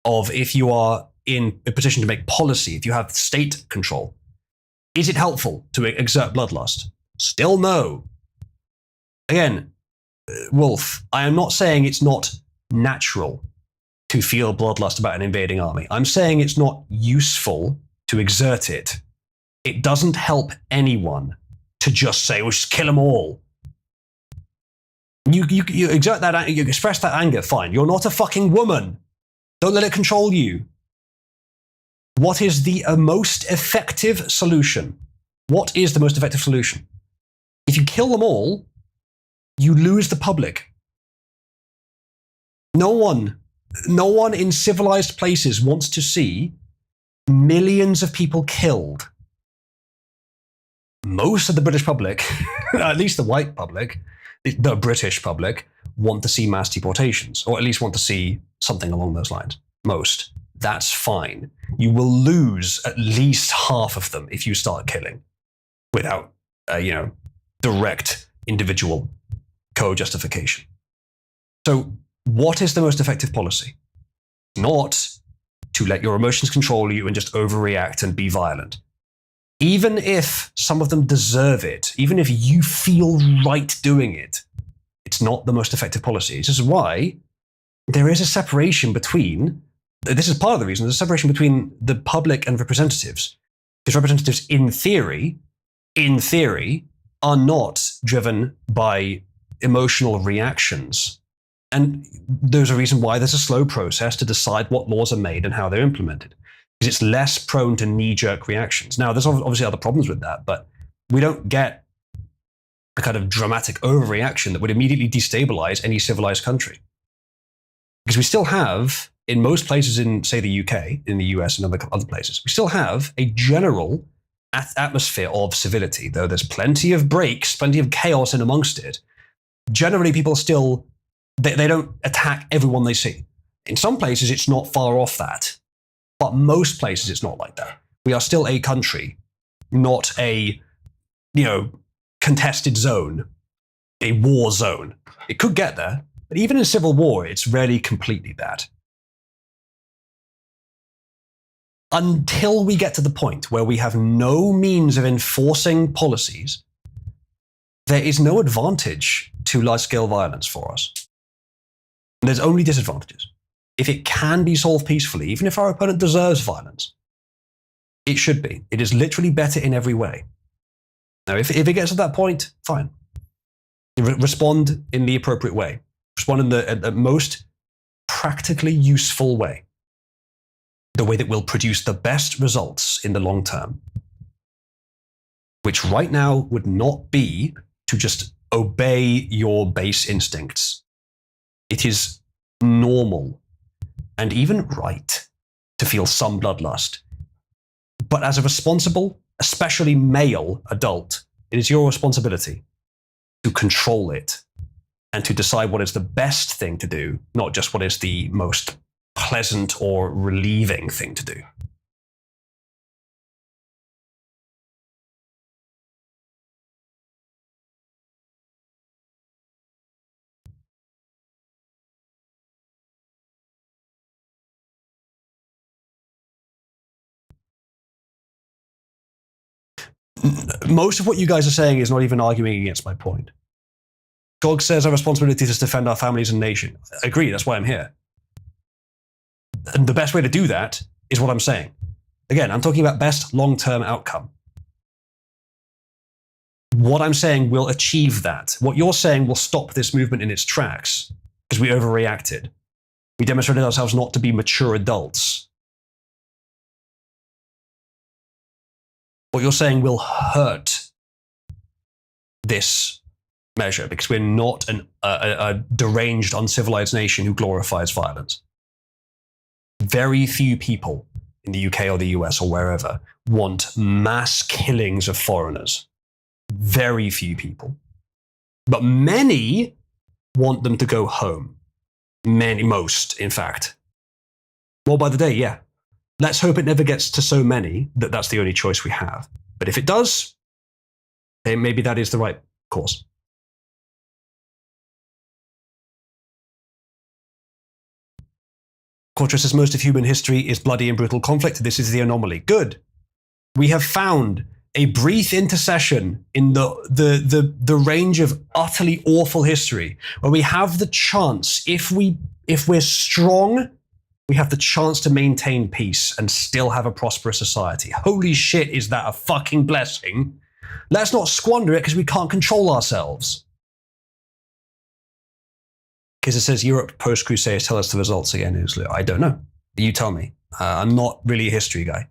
of if you are in a position to make policy, if you have state control. Is it helpful to exert bloodlust? Still no. Again, Wolf, I am not saying it's not natural to feel bloodlust about an invading army. I'm saying it's not useful to exert it. It doesn't help anyone to just say, well, just kill them all. You exert that, you express that anger, fine. You're not a fucking woman. Don't let it control you. What is the most effective solution? What is the most effective solution? If you kill them all, you lose the public. No one in civilized places wants to see millions of people killed. Most of the British public, at least the white public, the British public, want to see mass deportations, or at least want to see something along those lines. Most. That's fine. You will lose at least half of them if you start killing without, direct individual co-justification. So what is the most effective policy? Not to let your emotions control you and just overreact and be violent. Even if some of them deserve it, even if you feel right doing it, it's not the most effective policy. This is why there is a separation between, this is part of the reason, there's a separation between the public and representatives. Because representatives, in theory, are not driven by emotional reactions. And there's a reason why there's a slow process to decide what laws are made and how they're implemented. Because it's less prone to knee-jerk reactions. Now, there's obviously other problems with that, but we don't get a kind of dramatic overreaction that would immediately destabilize any civilized country. Because we still have, in most places in, say, the UK, in the US and other places, we still have a general atmosphere of civility, though there's plenty of breaks, plenty of chaos in amongst it. Generally, people still, they don't attack everyone they see. In some places, it's not far off that. But most places, it's not like that. We are still a country, not a, contested zone a war zone. It could get there, but even in civil war, it's rarely completely that. Until we get to the point where we have no means of enforcing policies, there is no advantage to large-scale violence for us. And there's only disadvantages. If it can be solved peacefully, even if our opponent deserves violence, it should be. It is literally better in every way. Now, if it gets to that point, fine. Respond in the appropriate way. Respond in the most practically useful way. The way that will produce the best results in the long term. Which right now would not be to just obey your base instincts. It is normal and even right to feel some bloodlust. But as a responsible, especially male adult, it is your responsibility to control it and to decide what is the best thing to do, not just what is the most pleasant or relieving thing to do. Most of what you guys are saying is not even arguing against my point. Gog says our responsibility is to defend our families and nation. I agree, that's why I'm here. And the best way to do that is what I'm saying. Again, I'm talking about best long-term outcome. What I'm saying will achieve that. What you're saying will stop this movement in its tracks because we overreacted. We demonstrated ourselves not to be mature adults. What you're saying will hurt this measure because we're not a deranged, uncivilized nation who glorifies violence. Very few people in the UK or the US or wherever want mass killings of foreigners. Very few people. But many want them to go home. Most, in fact. More by the day, yeah. Let's hope it never gets to so many that that's the only choice we have. But if it does, then maybe that is the right course. Quattro says most of human history is bloody and brutal conflict. This is the anomaly. Good. We have found a brief intercession in the range of utterly awful history where we have the chance, if we're strong, we have the chance to maintain peace and still have a prosperous society. Holy shit, is that a fucking blessing? Let's not squander it because we can't control ourselves. Because it says Europe post-Crusades, tell us the results again. I don't know. You tell me. I'm not really a history guy.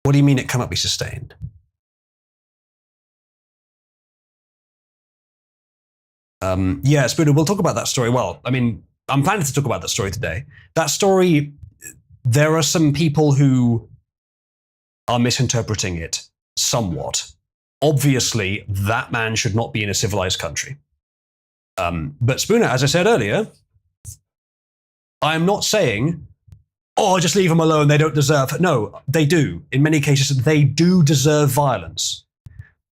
What do you mean it cannot be sustained? Yeah, Spooner, we'll talk about that story. Well, I mean, I'm planning to talk about that story today. That story, there are some people who are misinterpreting it somewhat. Obviously, that man should not be in a civilized country. But Spooner, as I said earlier, I'm not saying, oh, just leave them alone, they don't deserve. No, they do. In many cases, they do deserve violence.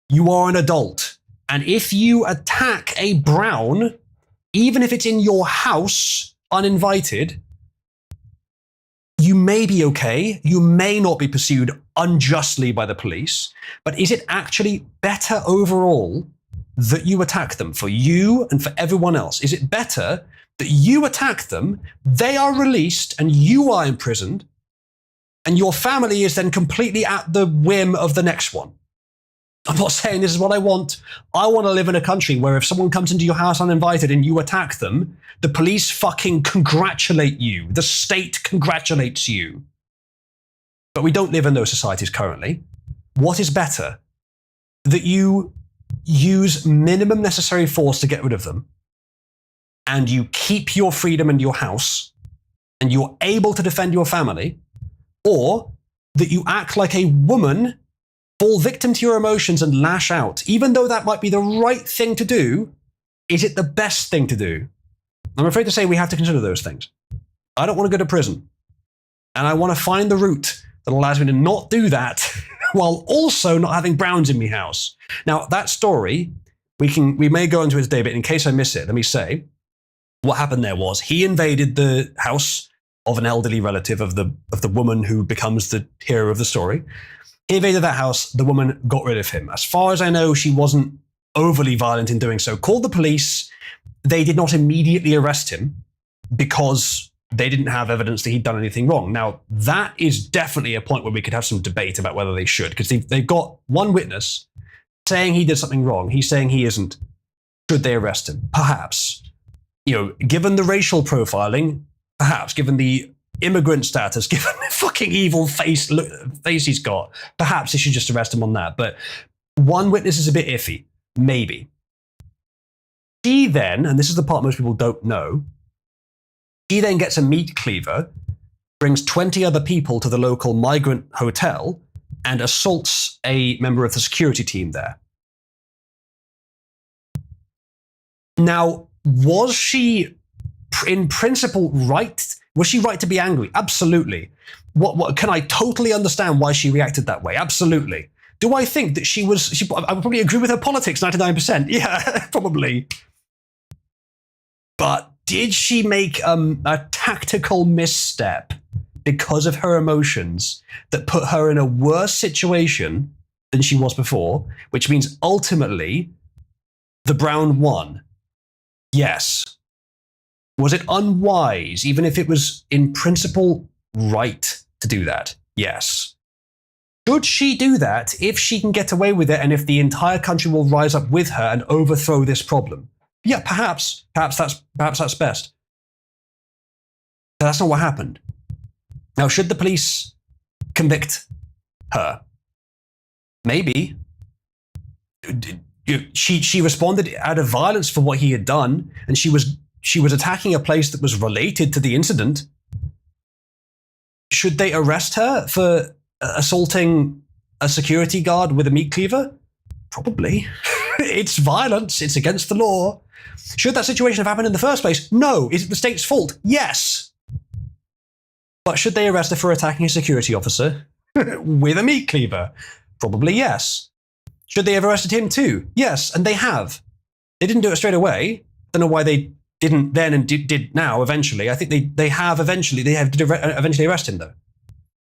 You are an adult. And if you attack a brown, even if it's in your house, uninvited, you may be okay. You may not be pursued unjustly by the police. But is it actually better overall that you attack them for you and for everyone else? Is it better that you attack them, they are released, and you are imprisoned, and your family is then completely at the whim of the next one? I'm not saying this is what I want. I want to live in a country where if someone comes into your house uninvited and you attack them, the police fucking congratulate you. The state congratulates you. But we don't live in those societies currently. What is better? That you use minimum necessary force to get rid of them, and you keep your freedom and your house, and you're able to defend your family, or that you act like a woman, fall victim to your emotions and lash out, even though that might be the right thing to do, is it the best thing to do? I'm afraid to say we have to consider those things. I don't want to go to prison. And I want to find the route that allows me to not do that while also not having Browns in my house. Now, that story, we may go into it today, but in case I miss it, let me say, what happened there was he invaded the house of an elderly relative of the woman who becomes the hero of the story. He invaded that house. The woman got rid of him. As far as I know, she wasn't overly violent in doing so. Called the police. They did not immediately arrest him because they didn't have evidence that he'd done anything wrong. Now, that is definitely a point where we could have some debate about whether they should, because they've got one witness saying he did something wrong. He's saying he isn't. Should they arrest him? Perhaps. Given the racial profiling, perhaps. Given the immigrant status, given the fucking evil face he's got, perhaps they should just arrest him on that. But one witness is a bit iffy. Maybe. She then, and this is the part most people don't know, he then gets a meat cleaver, brings 20 other people to the local migrant hotel, and assaults a member of the security team there. Now, was she in principle right? Was she right to be angry? Absolutely. What can I totally understand why she reacted that way? Absolutely. Do I think that I would probably agree with her politics 99%. Yeah, probably. But did she make a tactical misstep because of her emotions that put her in a worse situation than she was before, which means ultimately the Brown won? Yes. Was it unwise, even if it was in principle right to do that? Yes. Should she do that if she can get away with it and if the entire country will rise up with her and overthrow this problem? Yeah, perhaps. Perhaps that's best. But that's not what happened. Now, should the police convict her? Maybe. She responded out of violence for what he had done, and she was attacking a place that was related to the incident. Should they arrest her for assaulting a security guard with a meat cleaver? Probably. It's violence. It's against the law. Should that situation have happened in the first place? No. Is it the state's fault? Yes. But should they arrest her for attacking a security officer with a meat cleaver? Probably yes. Should they have arrested him too? Yes, and they have. They didn't do it straight away. Don't know why they didn't then and did now eventually. I think they have eventually. They have eventually arrest him though.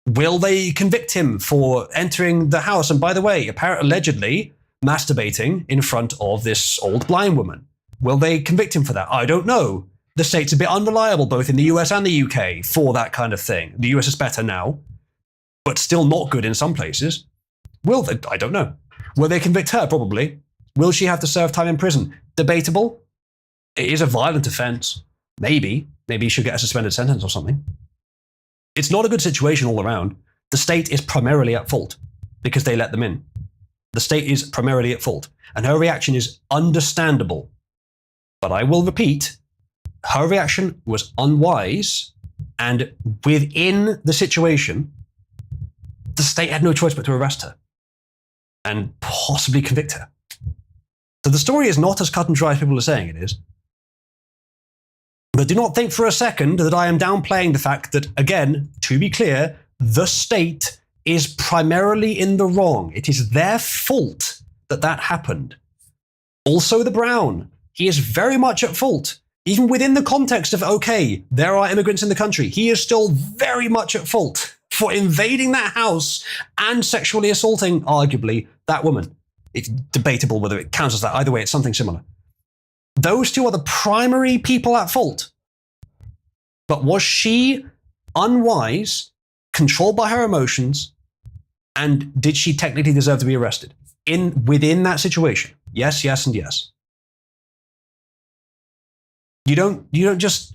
Will they convict him for entering the house? And by the way, allegedly masturbating in front of this old blind woman. Will they convict him for that? I don't know. The state's a bit unreliable, both in the US and the UK, for that kind of thing. The US is better now, but still not good in some places. Will they? I don't know. Will they convict her? Probably. Will she have to serve time in prison? Debatable. It is a violent offense. Maybe. Maybe she'll get a suspended sentence or something. It's not a good situation all around. The state is primarily at fault because they let them in. The state is primarily at fault. And her reaction is understandable. But I will repeat, her reaction was unwise, and within the situation, the state had no choice but to arrest her and possibly convict her. So the story is not as cut and dry as people are saying it is. But do not think for a second that I am downplaying the fact that, again, to be clear, the state is primarily in the wrong. It is their fault that that happened. Also the Brown. He is very much at fault. Even within the context of, okay, there are immigrants in the country, he is still very much at fault for invading that house and sexually assaulting, arguably, that woman. It's debatable whether it counts as that. Either way, it's something similar. Those two are the primary people at fault. But was she unwise, controlled by her emotions, and did she technically deserve to be arrested within that situation? Yes, yes, and yes. You don't just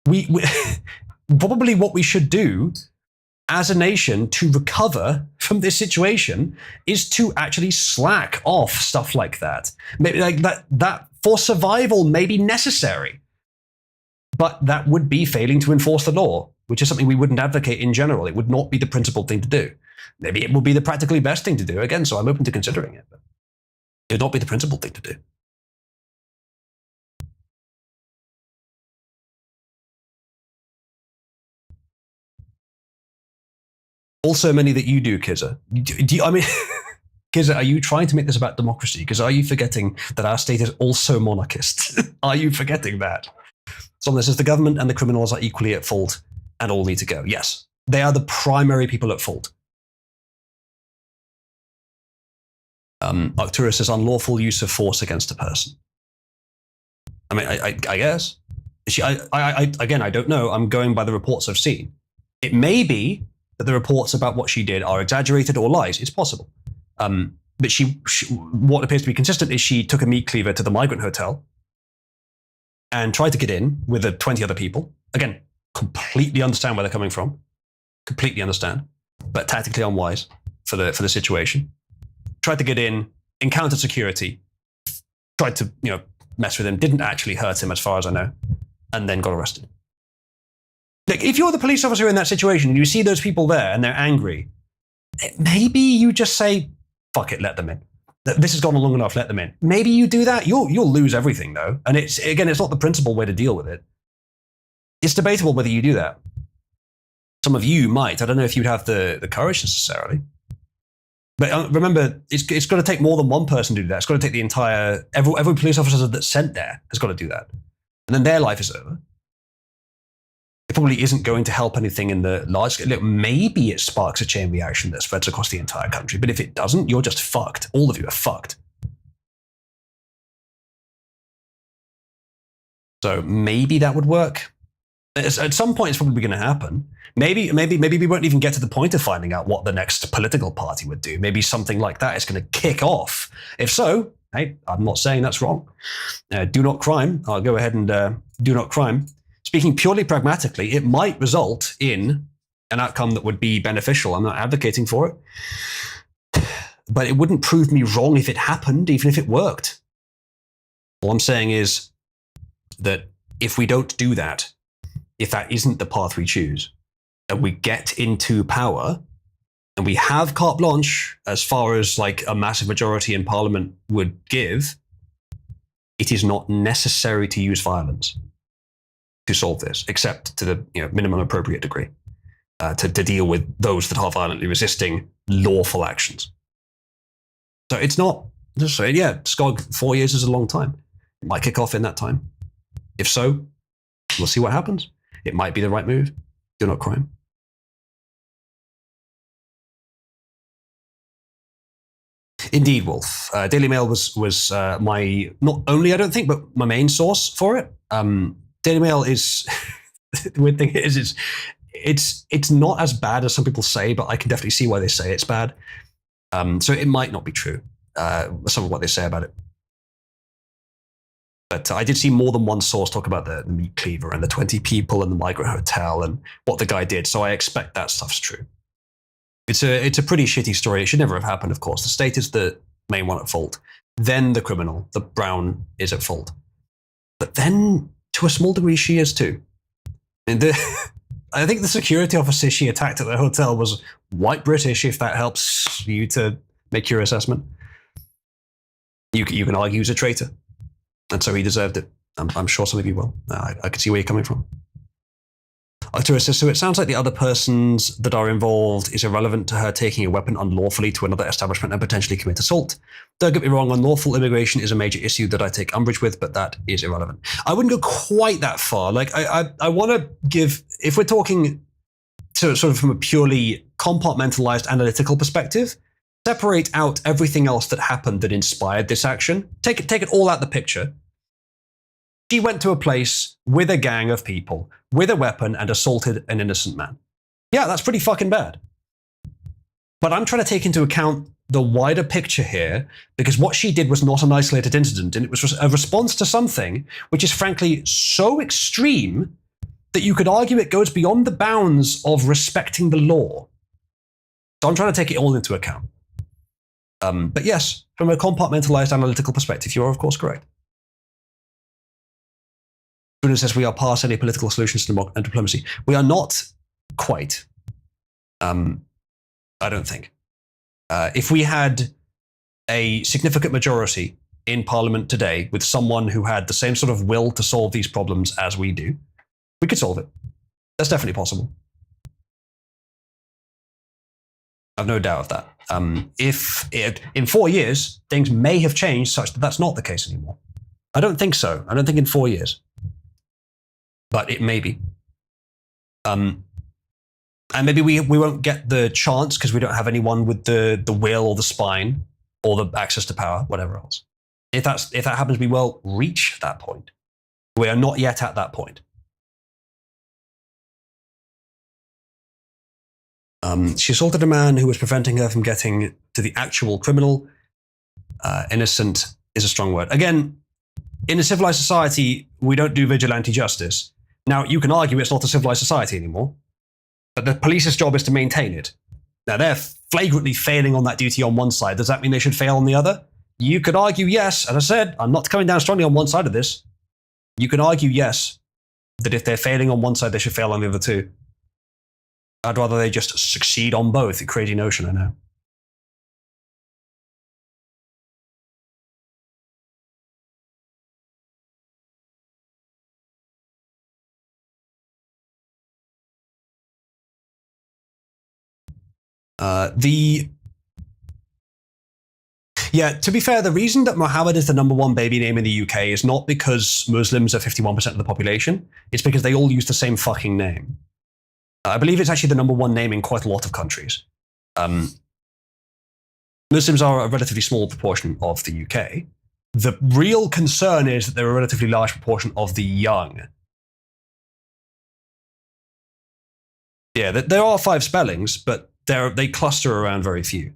we probably what we should do as a nation to recover from this situation is to actually slack off stuff like that. Maybe like that for survival may be necessary, but that would be failing to enforce the law, which is something we wouldn't advocate in general. It would not be the principled thing to do. Maybe it would be the practically best thing to do, again, so I'm open to considering it, but it would not be the principled thing to do. Also many that you do, Kizza. I mean, Kizza, are you trying to make this about democracy? Because are you forgetting that our state is also monarchist? Are you forgetting that? Someone says the government and the criminals are equally at fault and all need to go. Yes, they are the primary people at fault. Arcturus says unlawful use of force against a person. I mean, I guess. Again, I don't know. I'm going by the reports I've seen. It may be that the reports about what she did are exaggerated or lies. It's possible. But she, what appears to be consistent is she took a meat cleaver to the migrant hotel and tried to get in with 20 other people. Again, completely understand where they're coming from. Completely understand. But tactically unwise for the situation. Tried to get in, encountered security, tried to, mess with him, didn't actually hurt him as far as I know, and then got arrested. Like, if you're the police officer in that situation and you see those people there and they're angry, maybe you just say, fuck it, let them in. This has gone on long enough, let them in. Maybe you do that. You'll lose everything, though. And it's not the principal way to deal with it. It's debatable whether you do that. Some of you might. I don't know if you'd have the courage necessarily. But remember, it's got to take more than one person to do that. It's got to take the entire, every police officer that's sent there has got to do that. And then their life is over. It probably isn't going to help anything in the large scale. Look, maybe it sparks a chain reaction that spreads across the entire country. But if it doesn't, you're just fucked. All of you are fucked. So maybe that would work. At some point, it's probably going to happen. Maybe we won't even get to the point of finding out what the next political party would do. Maybe something like that is going to kick off. If so, hey, I'm not saying that's wrong. Do not crime. I'll go ahead and do not crime. Speaking purely pragmatically, it might result in an outcome that would be beneficial. I'm not advocating for it. But it wouldn't prove me wrong if it happened, even if it worked. All I'm saying is that if we don't do that, if that isn't the path we choose, and we get into power, and we have carte blanche as far as like a massive majority in parliament would give, it is not necessary to use violence to solve this, except to the minimum appropriate degree, to deal with those that are violently resisting lawful actions. So it's not, just say, SCOG 4 years is a long time. It might kick off in that time. If so, we'll see what happens. It might be the right move. Do not crime. Indeed, Wolf. Daily Mail was my, not only I don't think, but my main source for it. Daily Mail is, the weird thing is it's not as bad as some people say, but I can definitely see why they say it's bad. So it might not be true, some of what they say about it. But I did see more than one source talk about the meat cleaver and the 20 people and the migrant hotel and what the guy did. So I expect that stuff's true. It's a pretty shitty story. It should never have happened, of course. The state is the main one at fault. Then the criminal, the Brown, is at fault. But then, to a small degree, she is too. I think the security officer she attacked at the hotel was white British, if that helps you to make your assessment. You can argue he's a traitor. And so he deserved it. I'm sure some of you will. I can see where you're coming from. Arcturus says, so it sounds like the other persons that are involved is irrelevant to her taking a weapon unlawfully to another establishment and potentially commit assault. Don't get me wrong, unlawful immigration is a major issue that I take umbrage with, but that is irrelevant. I wouldn't go quite that far. Like, I want to give, if we're talking to sort of from a purely compartmentalized analytical perspective, separate out everything else that happened that inspired this action. Take it all out the picture. She went to a place with a gang of people, with a weapon, and assaulted an innocent man. Yeah, that's pretty fucking bad. But I'm trying to take into account the wider picture here, because what she did was not an isolated incident, and it was a response to something which is frankly so extreme that you could argue it goes beyond the bounds of respecting the law. So I'm trying to take it all into account. But yes, from a compartmentalized analytical perspective, you're of course correct. Bruno says we are past any political solutions to diplomacy. We are not quite. I don't think. If we had a significant majority in Parliament today with someone who had the same sort of will to solve these problems as we do, we could solve it. That's definitely possible. I've no doubt of that. In 4 years, things may have changed such that that's not the case anymore. I don't think so. I don't think in 4 years. But it may be. And maybe we won't get the chance because we don't have anyone with the will or the spine or the access to power, whatever else. If that happens, we will reach that point. We are not yet at that point. She assaulted a man who was preventing her from getting to the actual criminal. Innocent is a strong word. Again, in a civilized society, we don't do vigilante justice. Now, you can argue it's not a civilized society anymore, but the police's job is to maintain it. Now, they're flagrantly failing on that duty on one side. Does that mean they should fail on the other? You could argue yes. As I said, I'm not coming down strongly on one side of this. You can argue yes, that if they're failing on one side, they should fail on the other too. I'd rather they just succeed on both. A crazy notion, I know. To be fair, the reason that Mohammed is the #1 baby name in the UK is not because Muslims are 51% of the population. It's because they all use the same fucking name. I believe it's actually the #1 name in quite a lot of countries. Muslims are a relatively small proportion of the UK. The real concern is that they're a relatively large proportion of the young. Yeah, there are 5 spellings, but they cluster around very few.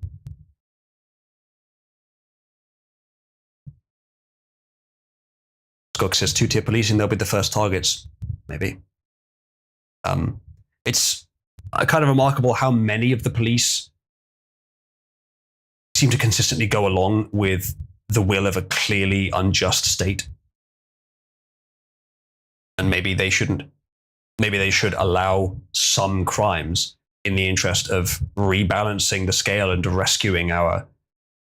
Skog says 2-tier policing, they'll be the first targets. Maybe. It's kind of remarkable how many of the police seem to consistently go along with the will of a clearly unjust state. And maybe they shouldn't. Maybe they should allow some crimes in the interest of rebalancing the scale and rescuing our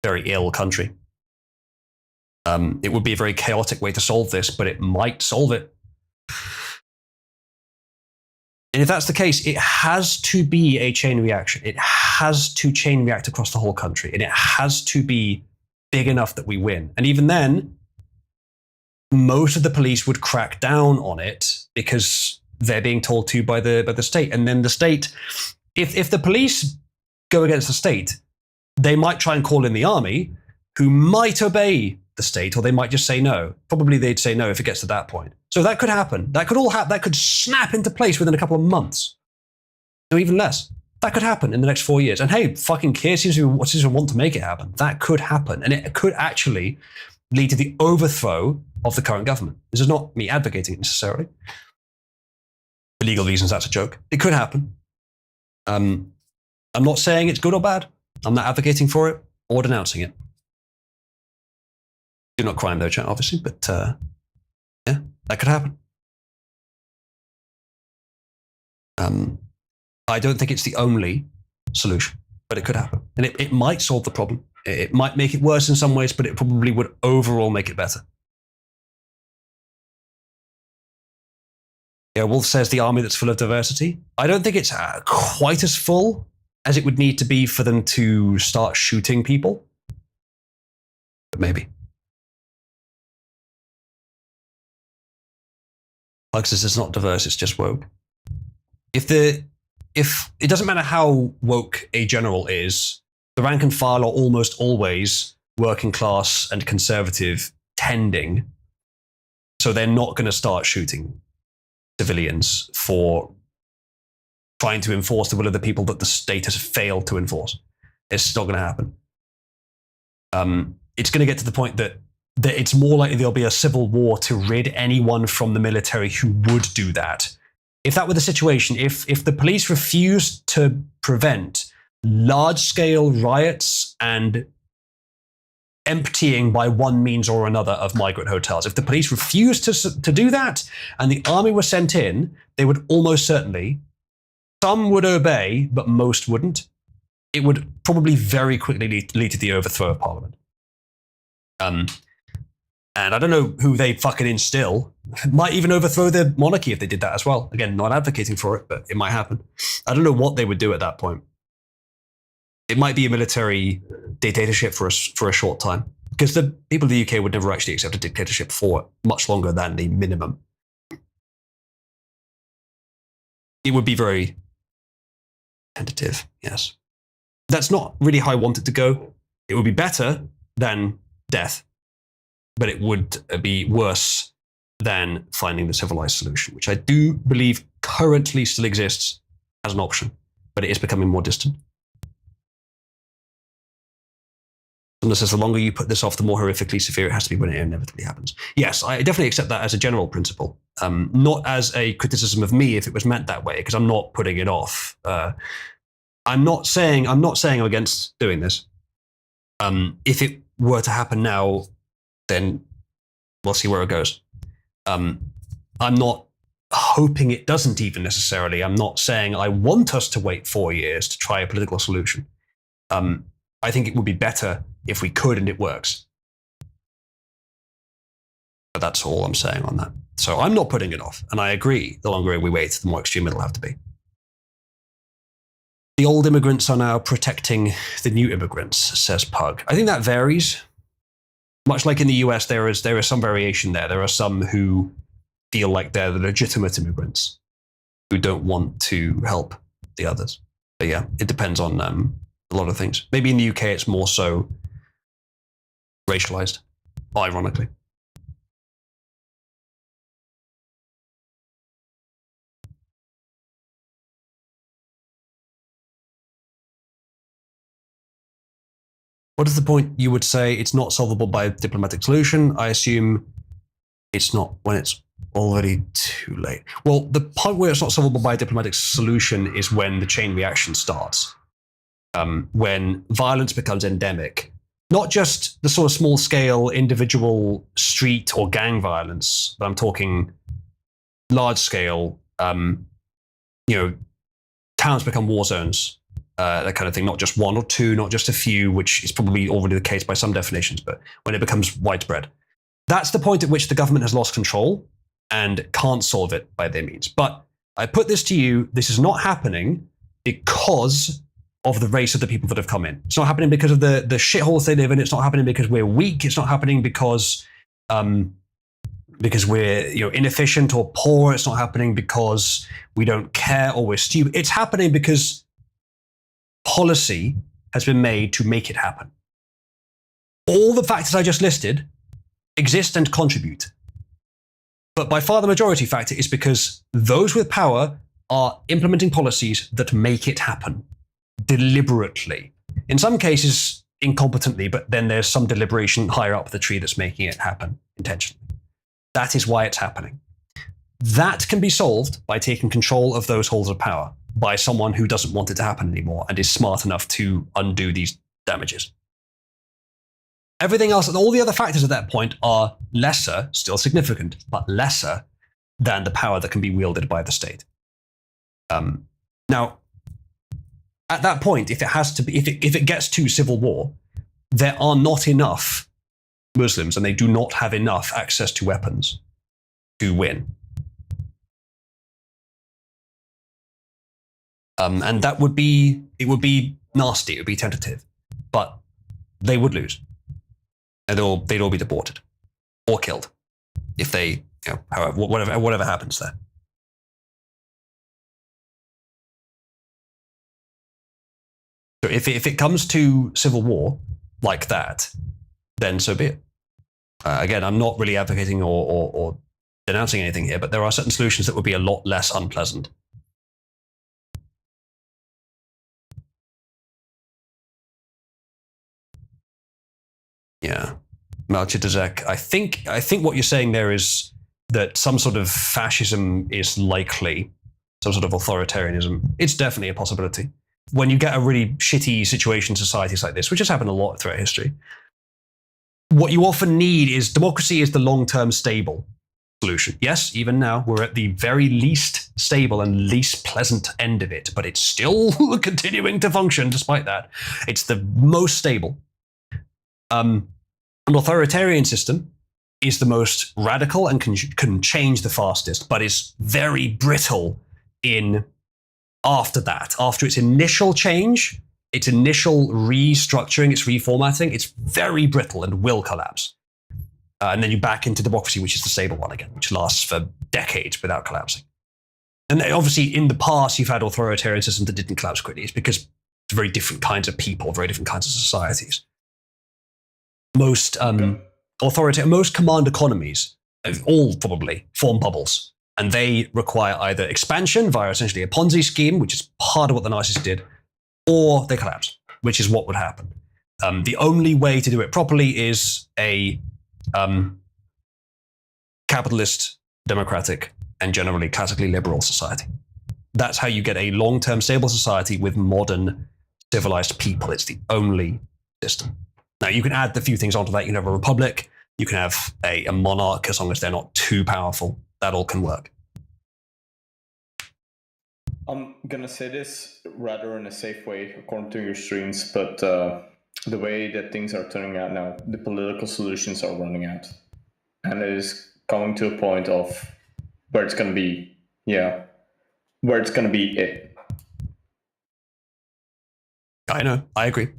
very ill country. It would be a very chaotic way to solve this, but it might solve it. And if that's the case, it has to be a chain reaction. It has to chain react across the whole country. And it has to be big enough that we win. And even then, most of the police would crack down on it because they're being told to by the state. And then the state, if the police go against the state, they might try and call in the army, who might obey the state, or they might just say no. Probably they'd say no if it gets to that point. So that could happen. That could all happen. That could snap into place within a couple of months. or even less. That could happen in the next 4 years. And hey, fucking Keir seems to want to make it happen. That could happen. And it could actually lead to the overthrow of the current government. This is not me advocating it necessarily. For legal reasons, that's a joke. It could happen. I'm not saying it's good or bad. I'm not advocating for it or denouncing it. Do not crime though, chat, obviously, but yeah, that could happen. I don't think it's the only solution, but it could happen. And it might solve the problem. It might make it worse in some ways, but it probably would overall make it better. Yeah, Wolf says the army that's full of diversity. I don't think it's quite as full as it would need to be for them to start shooting people. But maybe. Like says it's not diverse, it's just woke. If it doesn't matter how woke a general is, the rank and file are almost always working class and conservative tending. So they're not going to start shooting civilians for trying to enforce the will of the people that the state has failed to enforce. It's not going to happen. It's going to get to the point that it's more likely there'll be a civil war to rid anyone from the military who would do that. If that were the situation, if the police refused to prevent large-scale riots and emptying by one means or another of migrant hotels, if the police refused to do that and the army was sent in, they would almost certainly, some would obey, but most wouldn't. It would probably very quickly lead to the overthrow of Parliament. And I don't know who they fucking instill. Might even overthrow the monarchy if they did that as well. Again, not advocating for it, but it might happen. I don't know what they would do at that point. It might be a military dictatorship for a short time, because the people of the UK would never actually accept a dictatorship for much longer than the minimum. It would be very tentative, yes. That's not really how I want it to go. It would be better than death, but it would be worse than finding the civilized solution, which I do believe currently still exists as an option, but it is becoming more distant. Someone says the longer you put this off, the more horrifically severe it has to be when it inevitably happens. Yes, I definitely accept that as a general principle, not as a criticism of me if it was meant that way, because I'm not putting it off. I'm not saying I'm against doing this. If it were to happen now, then we'll see where it goes. I'm not hoping it doesn't even necessarily. I'm not saying I want us to wait 4 years to try a political solution. I think it would be better if we could and it works. But that's all I'm saying on that. So I'm not putting it off. And I agree, the longer we wait, the more extreme it'll have to be. The old immigrants are now protecting the new immigrants, says Pug. I think that varies. Much like in the US, there is some variation there. There are some who feel like they're the legitimate immigrants who don't want to help the others. But yeah, it depends on a lot of things. Maybe in the UK, it's more so racialized, ironically. What is the point? You would say it's not solvable by a diplomatic solution. I assume it's not when it's already too late. Well, the point where it's not solvable by a diplomatic solution is when the chain reaction starts. When violence becomes endemic, not just the sort of small scale individual street or gang violence, but I'm talking large scale, towns become war zones. That kind of thing, not just one or two, not just a few, which is probably already the case by some definitions, but when it becomes widespread. That's the point at which the government has lost control and can't solve it by their means. But I put this to you, this is not happening because of the race of the people that have come in. It's not happening because of the shitholes they live in. It's not happening because we're weak. It's not happening because we're inefficient or poor. It's not happening because we don't care or we're stupid. It's happening because policy has been made to make it happen. All the factors I just listed exist and contribute. But by far the majority factor is because those with power are implementing policies that make it happen deliberately. In some cases, incompetently, but then there's some deliberation higher up the tree that's making it happen intentionally. That is why it's happening. That can be solved by taking control of those holes of power by someone who doesn't want it to happen anymore and is smart enough to undo these damages. Everything else, all the other factors at that point are lesser, still significant, but lesser than the power that can be wielded by the state. Now, at that point, if it gets to civil war, there are not enough Muslims and they do not have enough access to weapons to win. And that would be nasty, it would be tentative, but they would lose. And they'd all be deported or killed if they, whatever happens there. So if it comes to civil war like that, then so be it. Again, I'm not really advocating or denouncing anything here, but there are certain solutions that would be a lot less unpleasant. Yeah, Melchizedek. I think what you're saying there is that some sort of fascism is likely, some sort of authoritarianism. It's definitely a possibility. When you get a really shitty situation in societies like this, which has happened a lot throughout history, what you often need is democracy is the long-term stable solution. Yes, even now, we're at the very least stable and least pleasant end of it, but it's still continuing to function despite that. It's the most stable. An authoritarian system is the most radical and can change the fastest, but is very brittle in after that. After its initial change, its initial restructuring, its reformatting, it's very brittle and will collapse. And then you back into democracy, which is the stable one again, which lasts for decades without collapsing. And obviously, in the past, you've had authoritarian systems that didn't collapse quickly. It's because it's very different kinds of people, very different kinds of societies. Most most command economies, all probably, form bubbles. And they require either expansion via essentially a Ponzi scheme, which is part of what the Nazis did, or they collapse, which is what would happen. The only way to do it properly is a capitalist, democratic, and generally classically liberal society. That's how you get a long-term stable society with modern civilized people. It's the only system. Now, you can add the few things onto that. You can have a republic. You can have a monarch, as long as they're not too powerful. That all can work. I'm going to say this rather in a safe way, according to your streams, but the way that things are turning out now, the political solutions are running out. And it is coming to a point of where it's going to be, where it's going to be it. I know, I agree.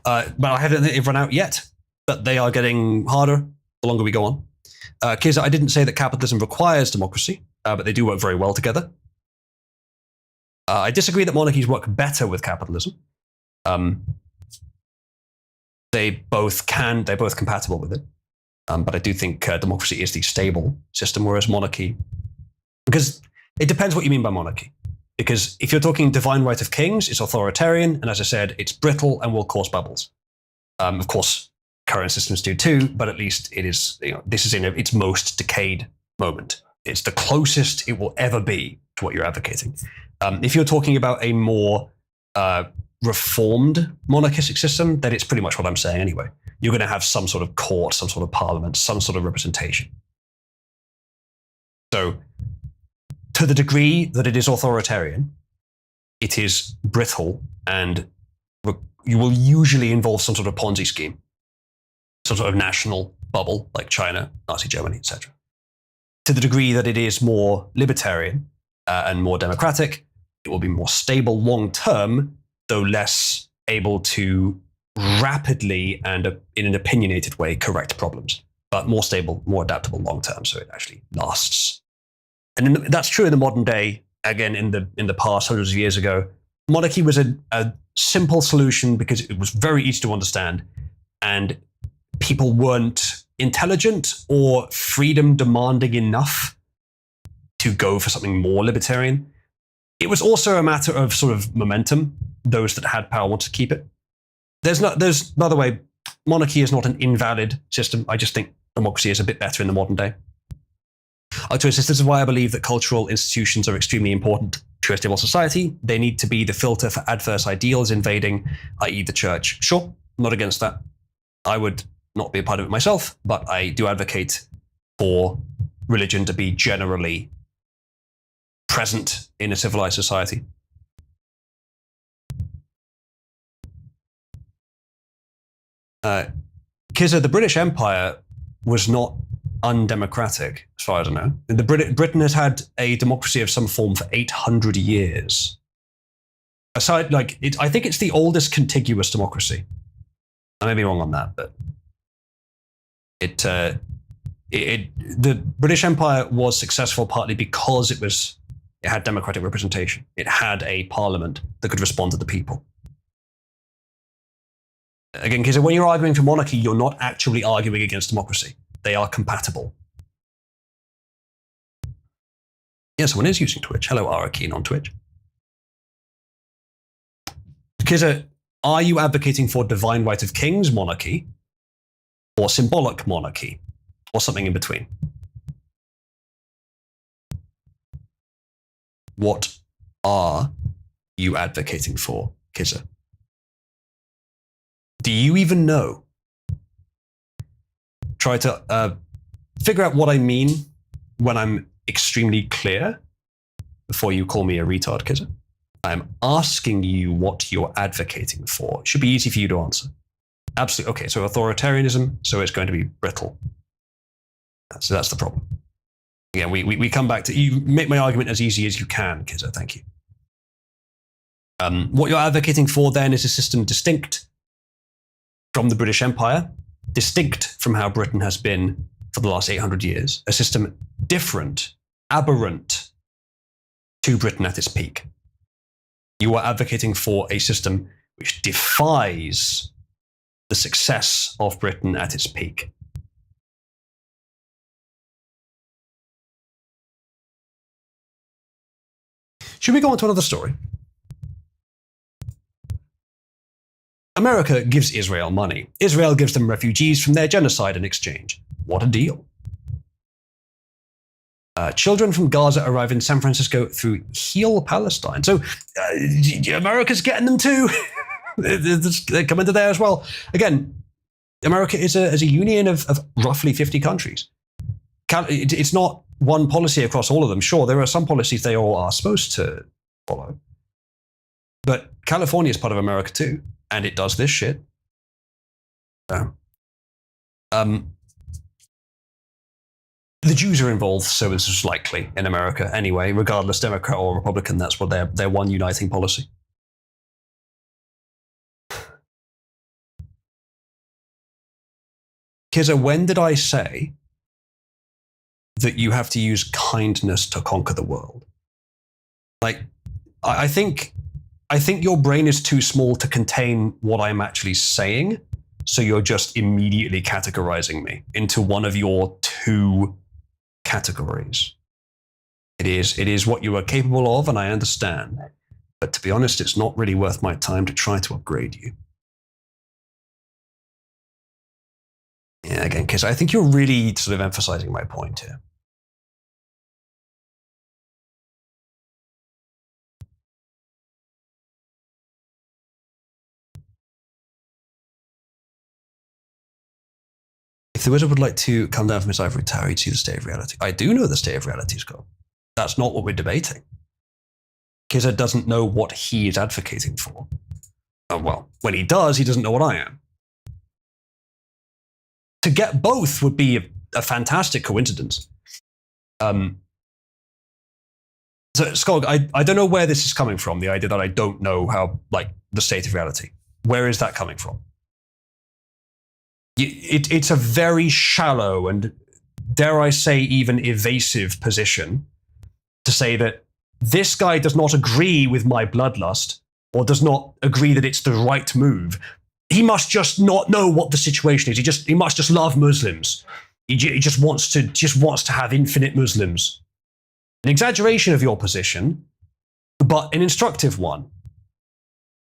But I haven't think they've run out yet. But they are getting harder the longer we go on. Kiza, I didn't say that capitalism requires democracy, but they do work very well together. I disagree that monarchies work better with capitalism. They're both compatible with it. But I do think democracy is the stable system, whereas monarchy, because it depends what you mean by monarchy. Because if you're talking divine right of kings, it's authoritarian, and as I said, it's brittle and will cause bubbles. Of course, current systems do too, but at least it is, this is in its most decayed moment. It's the closest it will ever be to what you're advocating. If you're talking about a more reformed monarchistic system, then it's pretty much what I'm saying anyway. You're going to have some sort of court, some sort of parliament, some sort of representation. So, to the degree that it is authoritarian, it is brittle and you will usually involve some sort of Ponzi scheme, some sort of national bubble like China, Nazi Germany, etc. To the degree that it is more libertarian and more democratic, it will be more stable long term, though less able to rapidly and in an opinionated way correct problems, but more stable, more adaptable long term, so it actually lasts. And that's true in the modern day. Again, in the past, hundreds of years ago, monarchy was a simple solution because it was very easy to understand, and people weren't intelligent or freedom demanding enough to go for something more libertarian. It was also a matter of sort of momentum. Those that had power wanted to keep it. By the way, monarchy is not an invalid system. I just think democracy is a bit better in the modern day. This is why I believe that cultural institutions are extremely important to a stable society. They need to be the filter for adverse ideals invading, i.e. the church. Sure, I'm not against that. I would not be a part of it myself, but I do advocate for religion to be generally present in a civilized society. Kiza, the British Empire was not undemocratic, as far as I know. Britain has had a democracy of some form for 800 years. I think it's the oldest contiguous democracy. I may be wrong on that, but the British Empire was successful partly because it had democratic representation. It had a parliament that could respond to the people. Again, because when you're arguing for monarchy, you're not actually arguing against democracy. They are compatible. Yeah, someone is using Twitch. Hello, Arakeen on Twitch. Kiza, are you advocating for divine right of kings monarchy or symbolic monarchy or something in between? What are you advocating for, Kiza? Do you even know? Try to figure out what I mean when I'm extremely clear before you call me a retard, Kiza. I'm asking you what you're advocating for. It should be easy for you to answer. Absolutely. Okay, so authoritarianism, so it's going to be brittle. So that's the problem. Again, we come back to, you make my argument as easy as you can, Kiza. Thank you. What you're advocating for then is a system distinct from the British Empire, distinct from how Britain has been for the last 800 years, a system different, aberrant to Britain at its peak. You are advocating for a system which defies the success of Britain at its peak. Should we go on to another story? America gives Israel money. Israel gives them refugees from their genocide in exchange. What a deal. Children from Gaza arrive in San Francisco through Heal Palestine. So America's getting them too. They're coming to there as well. Again, America is a union of roughly 50 countries. It's not one policy across all of them. Sure, there are some policies they all are supposed to follow. But California is part of America too, and it does this shit. The Jews are involved, so it's likely in America anyway, regardless, Democrat or Republican, that's what their one uniting policy. Kizza, when did I say that you have to use kindness to conquer the world? Like, I think your brain is too small to contain what I'm actually saying, so you're just immediately categorizing me into one of your two categories. It is what you are capable of, and I understand. But to be honest, it's not really worth my time to try to upgrade you. Yeah, again, because I think you're really sort of emphasizing my point here. If the wizard would like to come down from his ivory tower, he'd see the state of reality. I do know the state of reality, Scott. That's not what we're debating. Kizza doesn't know what he is advocating for. Well, when he does, he doesn't know what I am. To get both would be a fantastic coincidence. So, Skog, I don't know where this is coming from, the idea that I don't know how, like, the state of reality. Where is that coming from? It's a very shallow and, dare I say, even evasive position to say that this guy does not agree with my bloodlust or does not agree that it's the right move. He must just not know what the situation is. He must just love Muslims. He just wants to have infinite Muslims. An exaggeration of your position, but an instructive one.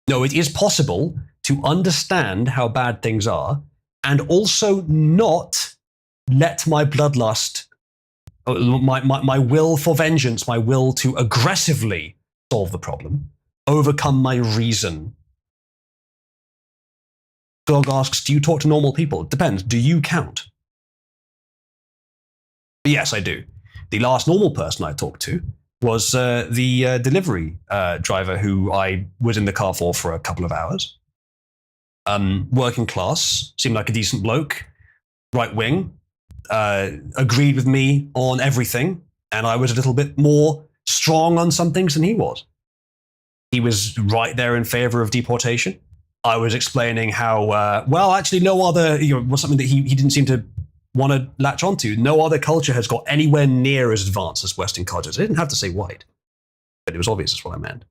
No, it is possible to understand how bad things are and also not let my bloodlust, my will for vengeance, my will to aggressively solve the problem, overcome my reason. Dog asks, do you talk to normal people? It depends. Do you count? Yes, I do. The last normal person I talked to was the delivery driver who I was in the car for a couple of hours. Working class, seemed like a decent bloke, right wing, agreed with me on everything, and I was a little bit more strong on some things than he was. He was right there in favor of deportation. I was explaining how, well, actually, no other, was something that he didn't seem to want to latch onto. No other culture has got anywhere near as advanced as Western cultures. I didn't have to say white, but it was obvious that's what I meant.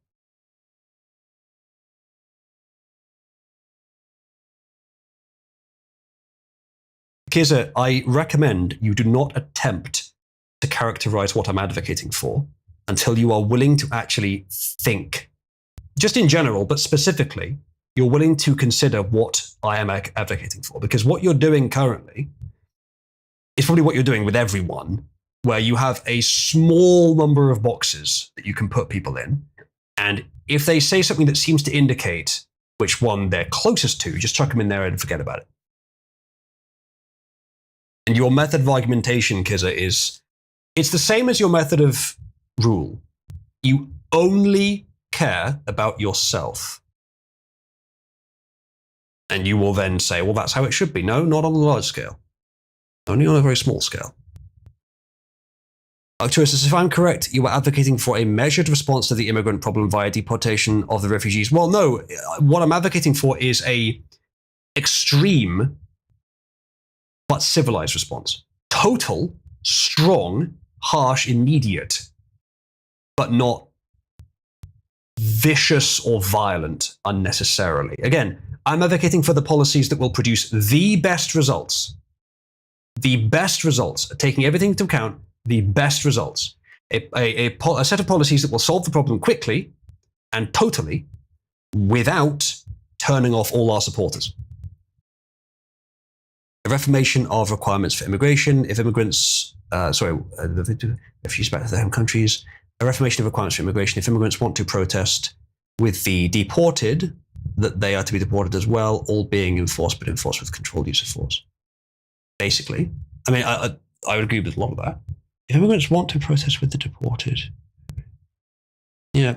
Kizza, I recommend you do not attempt to characterize what I'm advocating for until you are willing to actually think. Just in general, but specifically, you're willing to consider what I am advocating for. Because what you're doing currently is probably what you're doing with everyone, where you have a small number of boxes that you can put people in. And if they say something that seems to indicate which one they're closest to, just chuck them in there and forget about it. And your method of argumentation, Kizza, it's the same as your method of rule. You only care about yourself. And you will then say, well, that's how it should be. No, not on a large scale. Only on a very small scale. Arcturus says, if I'm correct, you were advocating for a measured response to the immigrant problem via deportation of the refugees. Well, no, what I'm advocating for is a extreme but civilized response. Total, strong, harsh, immediate, but not vicious or violent unnecessarily. Again, I'm advocating for the policies that will produce the best results. The best results, taking everything into account, the best results. A set of policies that will solve the problem quickly and totally without turning off all our supporters. A reformation of requirements for immigration. If immigrants, refugees back to their home countries. A reformation of requirements for immigration. If immigrants want to protest with the deported, that they are to be deported as well, all being enforced, but enforced with controlled use of force. Basically, I mean, I would agree with a lot of that. If immigrants want to protest with the deported,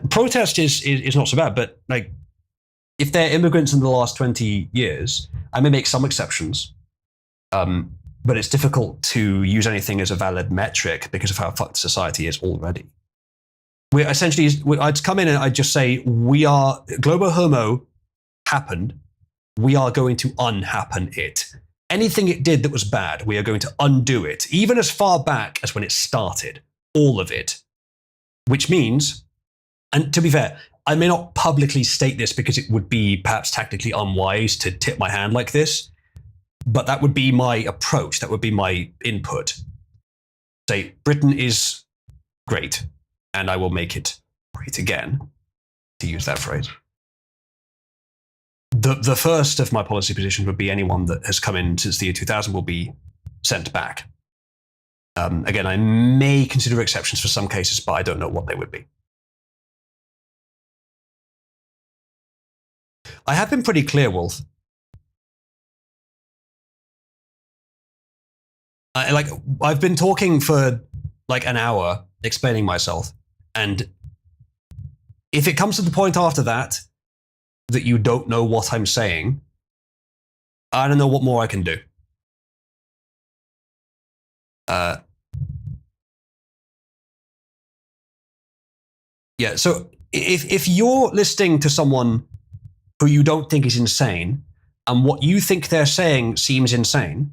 protest is not so bad, but like, if they're immigrants in the last 20 years, I may make some exceptions, but it's difficult to use anything as a valid metric because of how fucked society is already. We're essentially, I'd come in and I'd just say, global homo happened, we are going to unhappen it. Anything it did that was bad, we are going to undo it, even as far back as when it started, all of it. Which means, and to be fair, I may not publicly state this because it would be perhaps tactically unwise to tip my hand like this, but that would be my approach, that would be my input. Say, Britain is great, and I will make it great again, to use that phrase. The first of my policy positions would be anyone that has come in since the year 2000 will be sent back. Again, I may consider exceptions for some cases, but I don't know what they would be. I have been pretty clear, Wolf. I've been talking for like an hour explaining myself, and if it comes to the point after that you don't know what I'm saying, I don't know what more I can do. So if you're listening to someone who you don't think is insane, and what you think they're saying seems insane,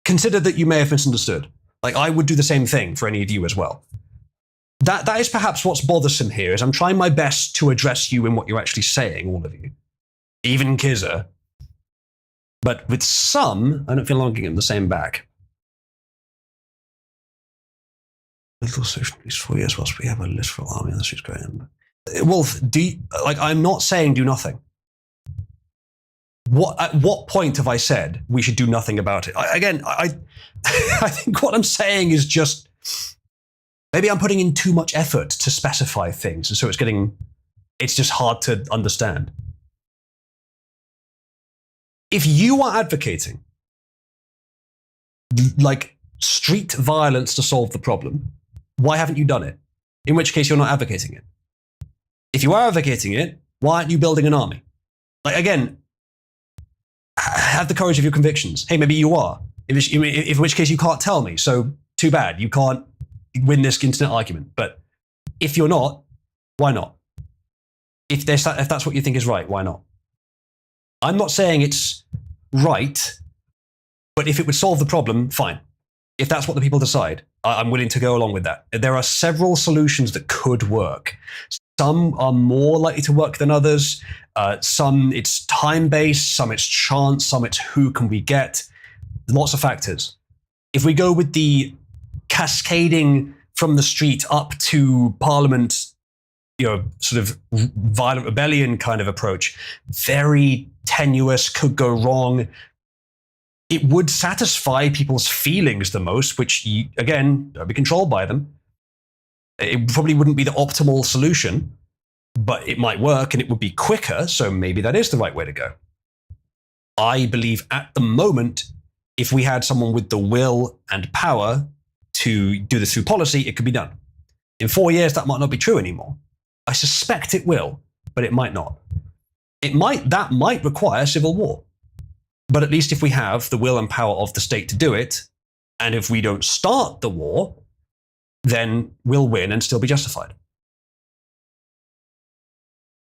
consider that you may have misunderstood. Like, I would do the same thing for any of you as well. That is perhaps what's bothersome here, is I'm trying my best to address you in what you're actually saying, all of you. Even Kizza. But with some, I don't feel like I'm getting the same back. Little social police 4 years whilst we have a literal army on the streets going on. Wolf, I'm not saying do nothing. At what point have I said we should do nothing about it? I think what I'm saying is just, maybe I'm putting in too much effort to specify things, and so it's just hard to understand. If you are advocating like street violence to solve the problem, why haven't you done it? In which case you're not advocating it. If you are advocating it, why aren't you building an army? Like, again, have the courage of your convictions. Hey, maybe you are. In which case you can't tell me, so too bad. You can't win this internet argument. But if you're not, why not? If that's what you think is right, why not? I'm not saying it's right, but if it would solve the problem, fine. If that's what the people decide, I'm willing to go along with that. There are several solutions that could work. Some are more likely to work than others. Some it's time-based, some it's chance, some it's who can we get. Lots of factors. If we go with the cascading from the street up to Parliament, sort of violent rebellion kind of approach, very tenuous, could go wrong. It would satisfy people's feelings the most, which, again, don't be controlled by them. It probably wouldn't be the optimal solution, but it might work and it would be quicker, so maybe that is the right way to go. I believe at the moment, if we had someone with the will and power to do this through policy, it could be done. In 4 years, that might not be true anymore. I suspect it will, but it might not. That might require civil war. But at least if we have the will and power of the state to do it, and if we don't start the war, then will win and still be justified.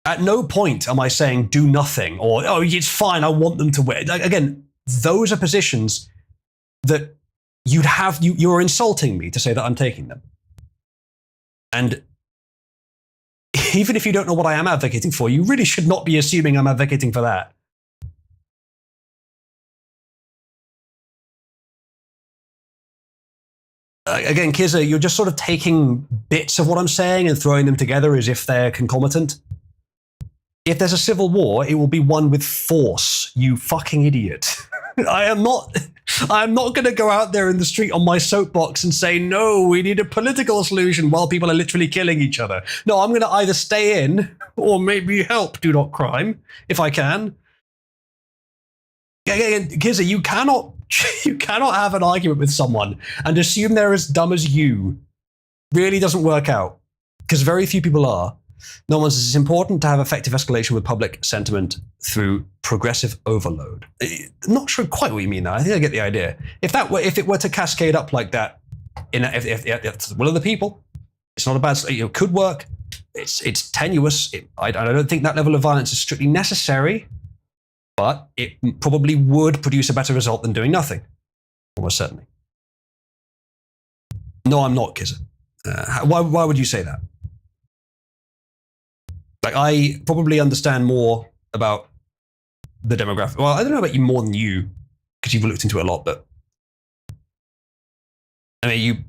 At no point am I saying do nothing or, oh, it's fine, I want them to win. Again, those are positions that you're insulting me to say that I'm taking them. And even if you don't know what I am advocating for, you really should not be assuming I'm advocating for that. Again, Kizza, you're just sort of taking bits of what I'm saying and throwing them together as if they're concomitant. If there's a civil war, it will be won with force, you fucking idiot. I'm not going to go out there in the street on my soapbox and say, no, we need a political solution while people are literally killing each other. No, I'm going to either stay in or maybe help do not crime if I can. Again, Kizza, you cannot have an argument with someone and assume they're as dumb as you. Really doesn't work out, because very few people are. No one says it's important to have effective escalation with public sentiment through progressive overload. I'm not sure quite what you mean there. I think I get the idea. If it were to cascade up like that, if it's the will of the people, it's not a bad. It could work. It's tenuous. I don't think that level of violence is strictly necessary, but it probably would produce a better result than doing nothing. Almost certainly. No, I'm not, Kizza. Why would you say that? Like, I probably understand more about the demographic. Well, I don't know about you more than you, because you've looked into it a lot, but I mean,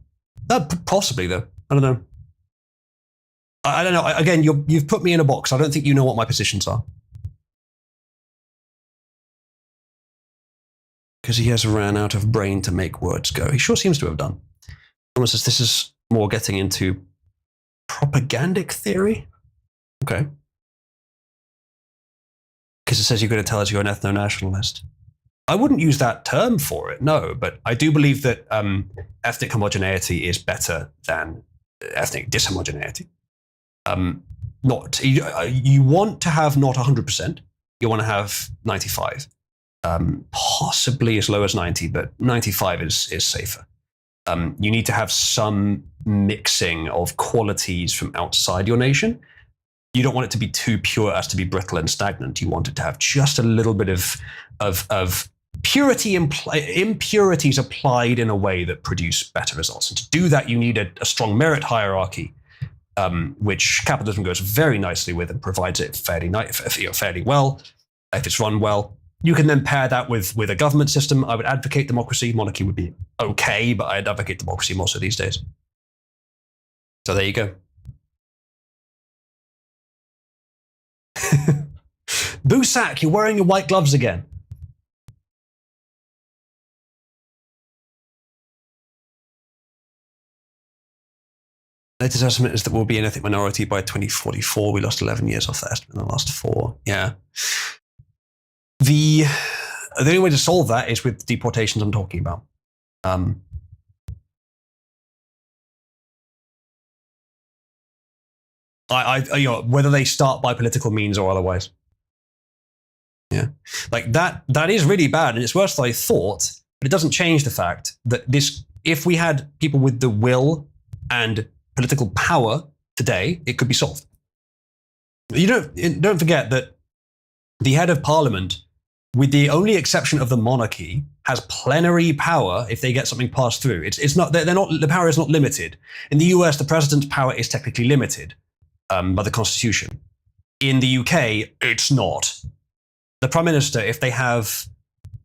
possibly though. I don't know. I don't know. Again, you've put me in a box. I don't think you know what my positions are. Because he has ran out of brain to make words go. He sure seems to have done. Almost as this is more getting into propagandic theory. Okay. Because it says you're going to tell us you're an ethno-nationalist. I wouldn't use that term for it, no, but I do believe that ethnic homogeneity is better than ethnic dishomogeneity. You want to have not 100%, you want to have 95. Possibly as low as 90, but 95 is safer. You need to have some mixing of qualities from outside your nation. You don't want it to be too pure as to be brittle and stagnant. You want it to have just a little bit of purity, impurities applied in a way that produce better results. And to do that, you need a strong merit hierarchy, which capitalism goes very nicely with and provides it fairly well. If it's run well, you can then pair that with a government system. I would advocate democracy. Monarchy would be okay, but I'd advocate democracy more so these days. So there you go. Boosak, you're wearing your white gloves again. Latest estimate is that we'll be an ethnic minority by 2044. We lost 11 years off that estimate in the last 4. Yeah. The only way to solve that is with deportations I'm talking about. Whether they start by political means or otherwise. Yeah, like that is really bad, and it's worse than I thought, but it doesn't change the fact that if we had people with the will and political power today, it could be solved. You don't forget that the head of parliament, with the only exception of the monarchy, has plenary power if they get something passed through. It's not the power is not limited. In the US, the president's power is technically limited by the Constitution. In the UK, it's not. The Prime Minister, if they have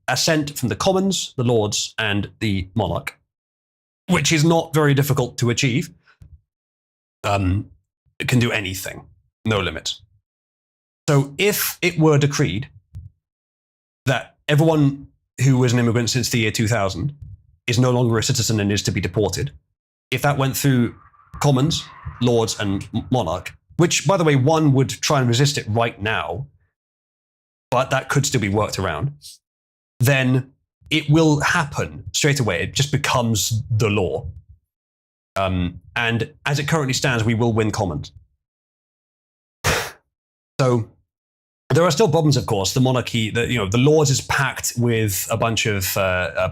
assent from the Commons, the Lords, and the monarch, which is not very difficult to achieve, can do anything, no limit. So if it were decreed that everyone who was an immigrant since the year 2000 is no longer a citizen and is to be deported, if that went through Commons, Lords, and Monarch, which, by the way, one would try and resist it right now, but that could still be worked around, then it will happen straight away. It just becomes the law. And as it currently stands, we will win Commons. So there are still problems, of course. The monarchy, the Lords is packed with a bunch of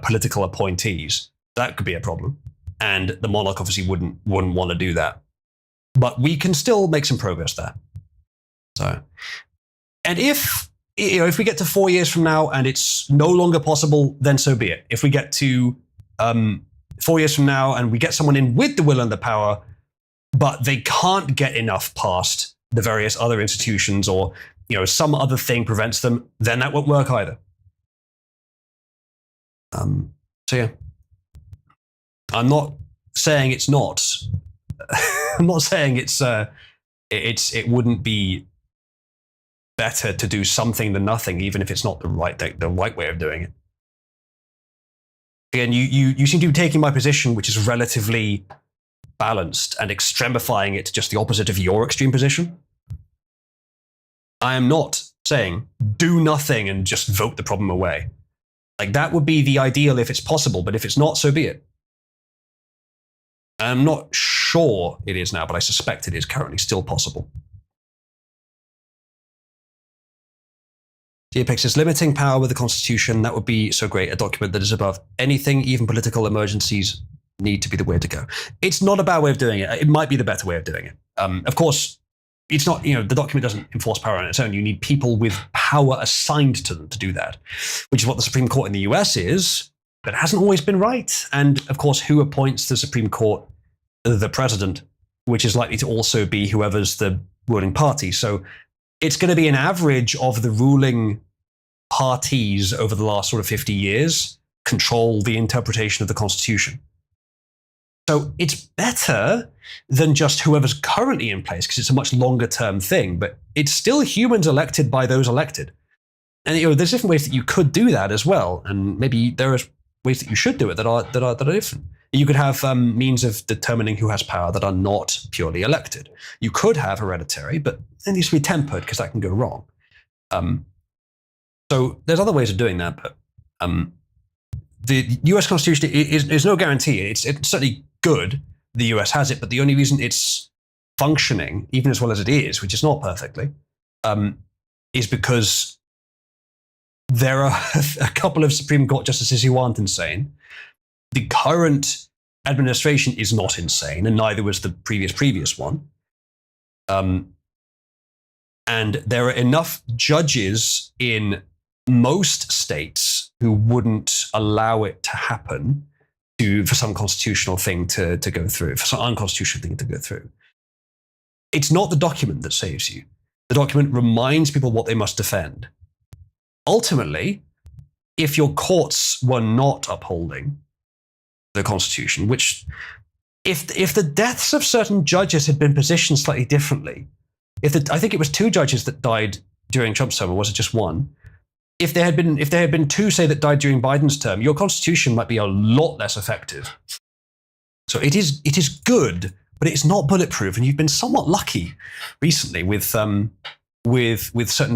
political appointees. That could be a problem. and the monarch obviously wouldn't want to do that. But we can still make some progress there. So, and if we get to 4 years from now and it's no longer possible, then so be it. If we get to 4 years from now and we get someone in with the will and the power, but they can't get enough past the various other institutions, or some other thing prevents them, then that won't work either. So yeah, I'm not saying it's not. I'm not saying it wouldn't be better to do something than nothing, even if it's not the right way of doing it. Again, you seem to be taking my position, which is relatively balanced, and extremifying it to just the opposite of your extreme position. I am not saying do nothing and just vote the problem away. Like, that would be the ideal if it's possible, but if it's not, so be it. I'm not sure it is now, but I suspect it is currently still possible. Apex is limiting power with the Constitution. That would be so great. A document that is above anything, even political emergencies, need to be the way to go. It's not a bad way of doing it. It might be the better way of doing it. Of course, it's not, the document doesn't enforce power on its own. You need people with power assigned to them to do that, which is what the Supreme Court in the US is, but it hasn't always been right. And of course, who appoints the Supreme Court? The president, which is likely to also be whoever's the ruling party. So it's going to be an average of the ruling parties over the last sort of 50 years control the interpretation of the Constitution. So it's better than just whoever's currently in place, because it's a much longer term thing, but it's still humans elected by those elected. And there's different ways that you could do that as well, and maybe there are ways that you should do it that are different. You could have means of determining who has power that are not purely elected. You could have hereditary, but it needs to be tempered because that can go wrong. So there's other ways of doing that, but the US Constitution is no guarantee. It's certainly good. The US has it, but the only reason it's functioning, even as well as it is, which is not perfectly, is because there are a couple of Supreme Court justices who aren't insane. The current administration is not insane, and neither was the previous one. And there are enough judges in most states who wouldn't allow it to happen for some constitutional thing to go through, for some unconstitutional thing to go through. It's not the document that saves you. The document reminds people what they must defend. Ultimately, if your courts were not upholding the Constitution, which if the deaths of certain judges had been positioned slightly differently, I think it was 2 judges that died during Trump's term, or was it just 1? If there had been 2, say, that died during Biden's term, your Constitution might be a lot less effective. So it is good, but it's not bulletproof, and you've been somewhat lucky recently with certain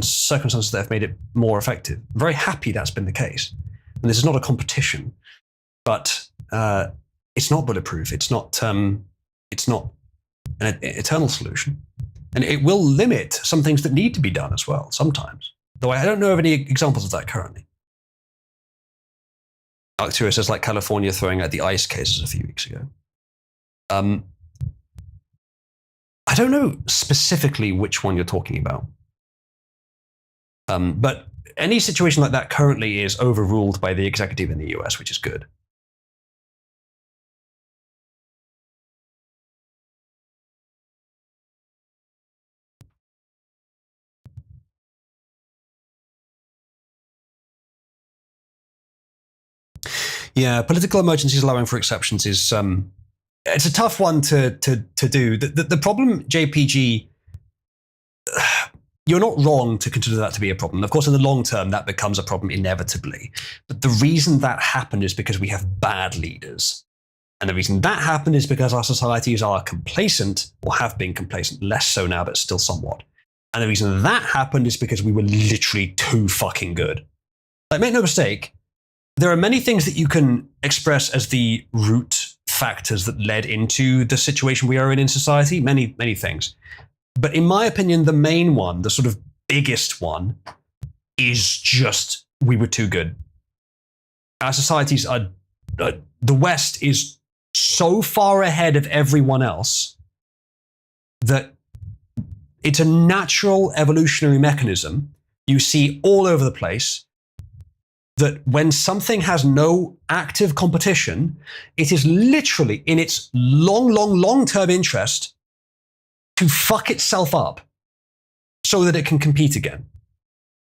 circumstances that have made it more effective. I'm very happy that's been the case, and this is not a competition, but it's not bulletproof. It's not an eternal solution, and it will limit some things that need to be done as well sometimes. Though I don't know of any examples of that currently. Arcturus says, like California throwing out the ICE cases a few weeks ago. I don't know specifically which one you're talking about. But any situation like that currently is overruled by the executive in the US, which is good. Yeah, political emergencies allowing for exceptions is it's a tough one to do. The problem, JPG, you're not wrong to consider that to be a problem. Of course, in the long term, that becomes a problem inevitably. But the reason that happened is because we have bad leaders. And the reason that happened is because our societies are complacent, or have been complacent, less so now, but still somewhat. And the reason that happened is because we were literally too fucking good. Like, make no mistake, there are many things that you can express as the root factors that led into the situation we are in society. Many, many things. But in my opinion, the main one, the sort of biggest one, is just we were too good. Our societies are, the West is so far ahead of everyone else that it's a natural evolutionary mechanism you see all over the place, that when something has no active competition, it is literally in its long-term interest to fuck itself up so that it can compete again.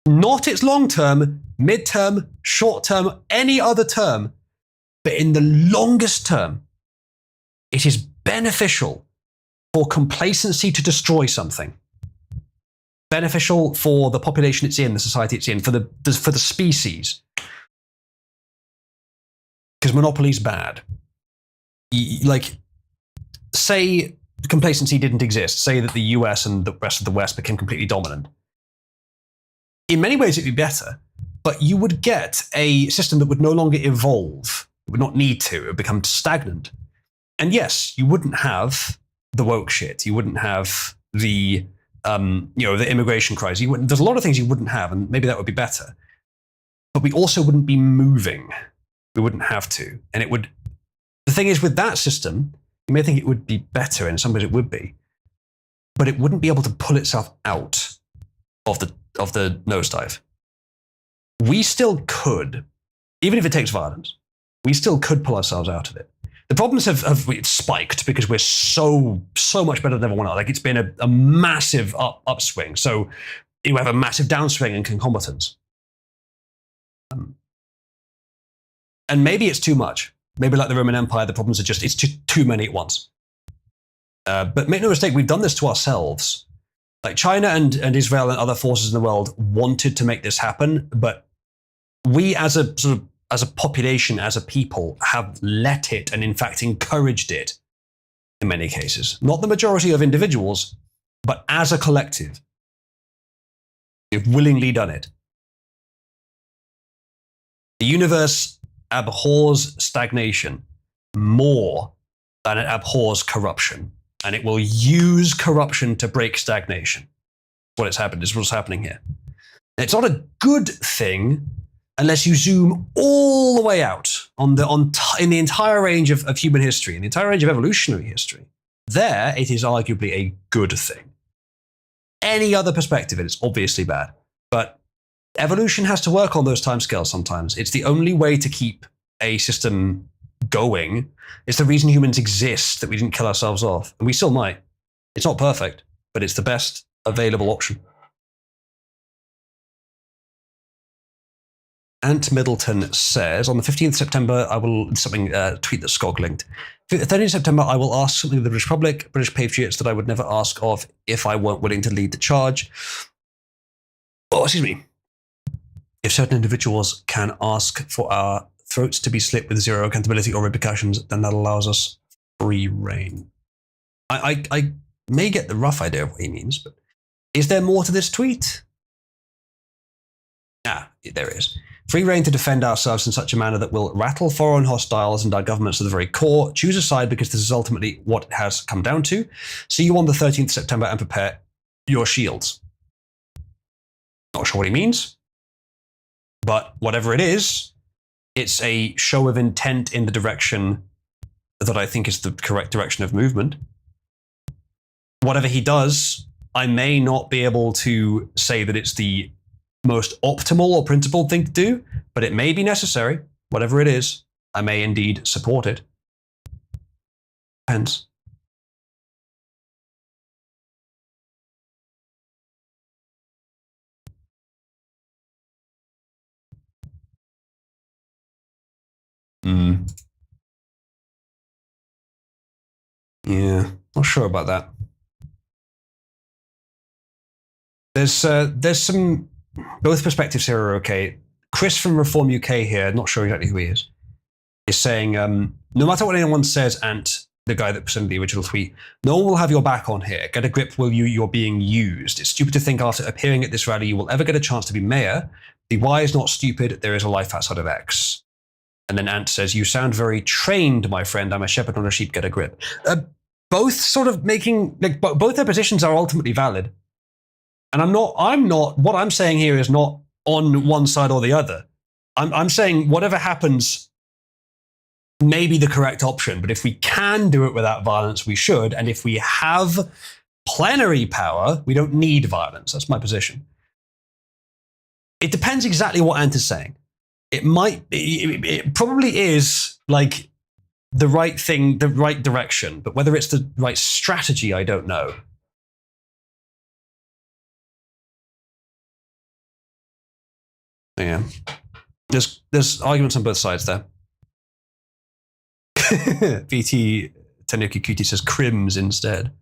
Not its long-term, mid-term, short-term, any other term, but in the longest term, it is beneficial for complacency to destroy something. Beneficial for the population it's in, the society it's in, for the species. Because monopoly's bad. Like, say complacency didn't exist. Say that the US and the rest of the West became completely dominant. In many ways, it'd be better, but you would get a system that would no longer evolve. It would not need to. It would become stagnant. And yes, you wouldn't have the woke shit. You wouldn't have the the immigration crisis. There's a lot of things you wouldn't have, and maybe that would be better. But we also wouldn't be moving. We wouldn't have to. And it would. The thing is, with that system, you may think it would be better. In some ways, it would be, but it wouldn't be able to pull itself out of the nosedive. We still could, even if it takes violence, we still could pull ourselves out of it. The problems have spiked because we're so much better than everyone else. Like, it's been a massive upswing. So you have a massive downswing in concomitants. And maybe it's too much. Maybe like the Roman Empire, the problems are just, it's too many at once. But make no mistake, we've done this to ourselves. Like, China and Israel and other forces in the world wanted to make this happen, but we as a population, as a people, have let it and in fact encouraged it in many cases. Not the majority of individuals, but as a collective. We've willingly done it. The universe abhors stagnation more than it abhors corruption. And it will use corruption to break stagnation. This is what's happening here. It's not a good thing unless you zoom all the way out in the entire range of human history, in the entire range of evolutionary history. There, it is arguably a good thing. Any other perspective, it's obviously bad. But evolution has to work on those timescales sometimes. It's the only way to keep a system going. It's the reason humans exist, that we didn't kill ourselves off. And we still might. It's not perfect, but it's the best available option. Ant Middleton says, on the 15th September, I will, tweet that Skog linked. 13th September, I will ask something of the British public, British patriots, that I would never ask of if I weren't willing to lead the charge. Oh, excuse me. If certain individuals can ask for our throats to be slit with zero accountability or repercussions, then that allows us free reign. I may get the rough idea of what he means, but is there more to this tweet? There is. Free reign to defend ourselves in such a manner that will rattle foreign hostiles and our governments to the very core. Choose a side because this is ultimately what it has come down to. See you on the 13th September and prepare your shields. Not sure what he means, but whatever it is, it's a show of intent in the direction that I think is the correct direction of movement. Whatever he does, I may not be able to say that it's the most optimal or principled thing to do, but it may be necessary. Whatever it is, I may indeed support it. Depends. Yeah, not sure about that. There's some, both perspectives here are okay. Chris from Reform UK here, not sure exactly who he is saying, no matter what anyone says, Ant, the guy that presented the original tweet, no one will have your back on here. Get a grip, will you? You're being used. It's stupid to think after appearing at this rally you will ever get a chance to be mayor. The why is not stupid. There is a life outside of X. And then Ant says, you sound very trained, my friend. I'm a shepherd, not a sheep. Get a grip. Both sort of making, like, both their positions are ultimately valid. And I'm not, what I'm saying here is not on one side or the other. I'm saying whatever happens may be the correct option. But if we can do it without violence, we should. And if we have plenary power, we don't need violence. That's my position. It depends exactly what Ant is saying. It probably is like the right thing, the right direction, but whether it's the right strategy, I don't know. Yeah. There's arguments on both sides there. VT Tenuki Kuti says crims instead.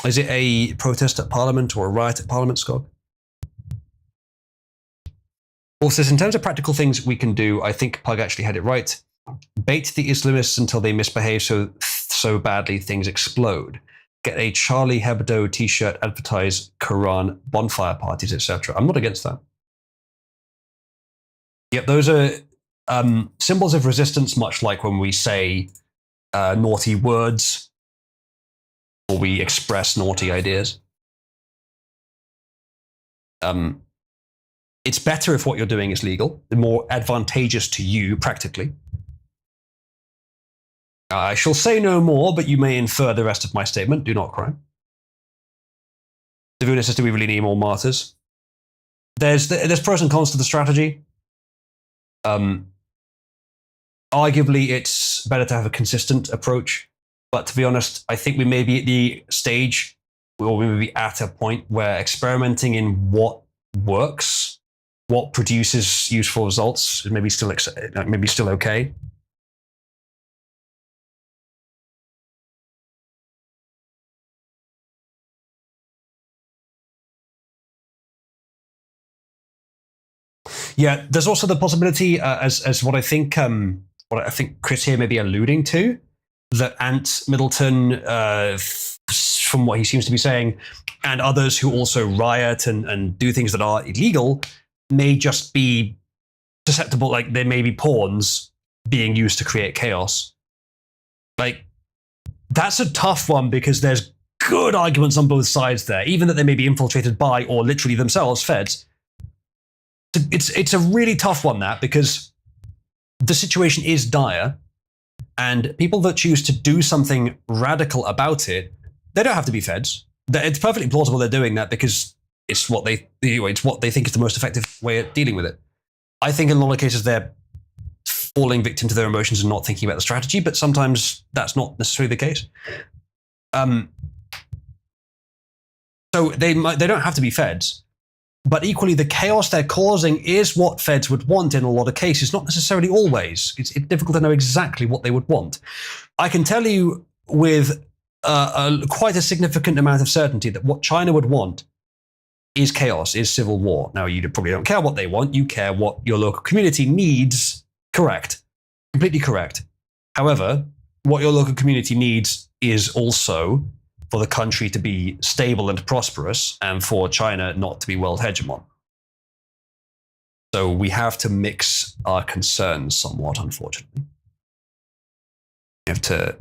Is it a protest at Parliament or a riot at Parliament, Scott? Also, in terms of practical things we can do, I think Pug actually had it right. Bait the Islamists until they misbehave so badly things explode. Get a Charlie Hebdo t-shirt, advertise Quran, bonfire parties, etc. I'm not against that. Yep, those are symbols of resistance, much like when we say naughty words or we express naughty ideas. It's better if what you're doing is legal, the more advantageous to you practically. I shall say no more, but you may infer the rest of my statement. Do not cry. Davuna says, do we really need more martyrs? There's pros and cons to the strategy. Arguably, it's better to have a consistent approach. But to be honest, I think we may be at the stage, or we may be at a point where experimenting in what works, what produces useful results, is maybe still okay. Yeah, there's also the possibility, as what I think Chris here may be alluding to, that Ant Middleton, from what he seems to be saying, and others who also riot and do things that are illegal, may just be susceptible, like they may be pawns being used to create chaos. Like, that's a tough one because there's good arguments on both sides there, even that they may be infiltrated by or literally themselves feds. It's a really tough one, that, because the situation is dire, and people that choose to do something radical about it, they don't have to be feds. It's perfectly plausible they're doing that because it's what they think is the most effective way of dealing with it. I think in a lot of cases they're falling victim to their emotions and not thinking about the strategy, but sometimes that's not necessarily the case. So they don't have to be feds. But equally, the chaos they're causing is what feds would want in a lot of cases, not necessarily always. It's difficult to know exactly what they would want. I can tell you with quite a significant amount of certainty that what China would want is chaos, is civil war. Now, you probably don't care what they want. You care what your local community needs. Correct. Completely correct. However, what your local community needs is also for the country to be stable and prosperous, and for China not to be world hegemon. So we have to mix our concerns somewhat, unfortunately. We have to.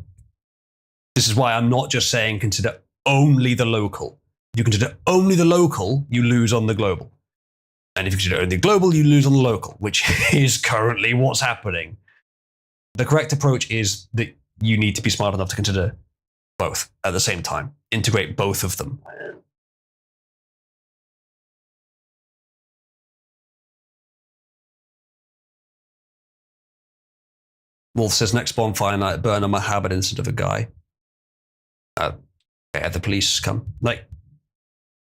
This is why I'm not just saying consider only the local. If you consider only the local, you lose on the global. And if you consider only the global, you lose on the local, which is currently what's happening. The correct approach is that you need to be smart enough to consider both at the same time. Integrate both of them. Wolf says, next bonfire night, burn on my habit instead of a guy. The police come. Like,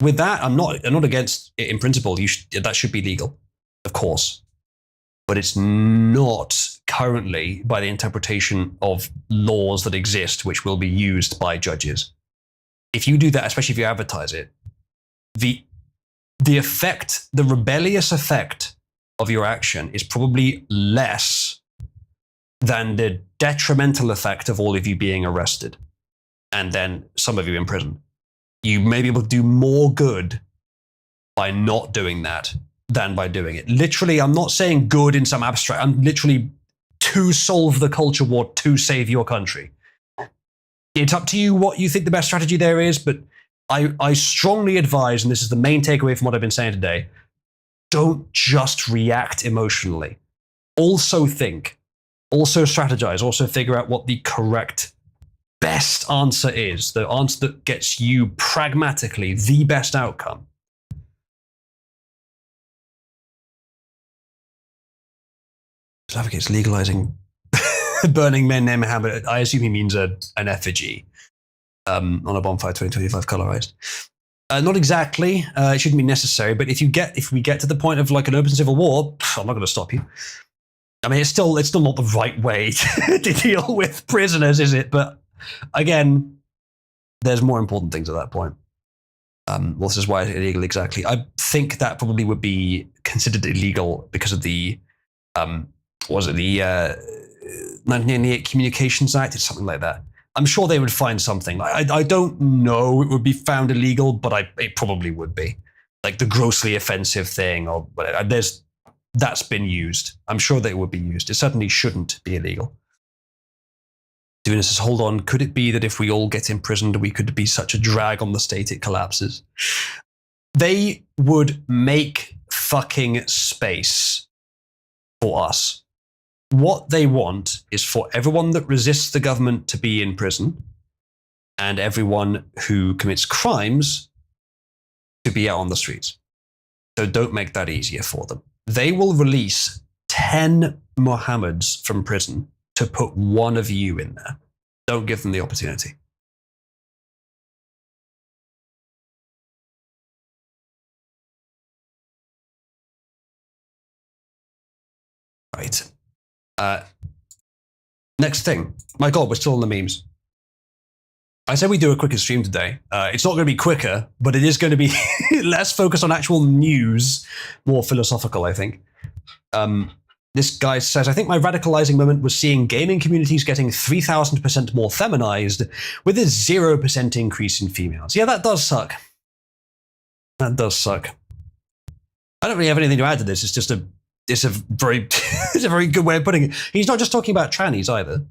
with that, I'm not against it in principle. That should be legal, of course. But it's not currently by the interpretation of laws that exist, which will be used by judges. If you do that, especially if you advertise it, the effect, the rebellious effect of your action is probably less than the detrimental effect of all of you being arrested and then some of you in prison. You may be able to do more good by not doing that than by doing it. Literally, I'm not saying good in some abstract, I'm literally to solve the culture war, to save your country. It's up to you what you think the best strategy there is, but I strongly advise, and this is the main takeaway from what I've been saying today, don't just react emotionally. Also think, also strategize, also figure out what the correct best answer is, the answer that gets you pragmatically the best outcome. Advocates legalizing burning men named Muhammad. I assume he means an effigy on a bonfire 2025 colorized. Not exactly. It shouldn't be necessary, but if we get to the point of like an open civil war, I'm not going to stop you. I mean, it's still not the right way to deal with prisoners, is it? But again, there's more important things at that point. Well, this is why it's illegal exactly. I think that probably would be considered illegal because of the, was it the 1988 Communications Act? It's something like that. I'm sure they would find something. I don't know it would be found illegal, but it probably would be. Like the grossly offensive thing or whatever. That's been used. I'm sure that it would be used. It certainly shouldn't be illegal. Doing says, hold on, could it be that if we all get imprisoned, we could be such a drag on the state it collapses? They would make fucking space for us. What they want is for everyone that resists the government to be in prison and everyone who commits crimes to be out on the streets. So don't make that easier for them. They will release 10 Mohammeds from prison to put one of you in there. Don't give them the opportunity. Right. Next thing. My God, we're still on the memes. I said we do a quicker stream today. It's not going to be quicker, but it is going to be less focused on actual news, more philosophical, I think. This guy says, I think my radicalizing moment was seeing gaming communities getting 3,000% more feminized with a 0% increase in females. Yeah, that does suck. That does suck. I don't really have anything to add to this. It's a very it's a very good way of putting it. He's not just talking about trannies either,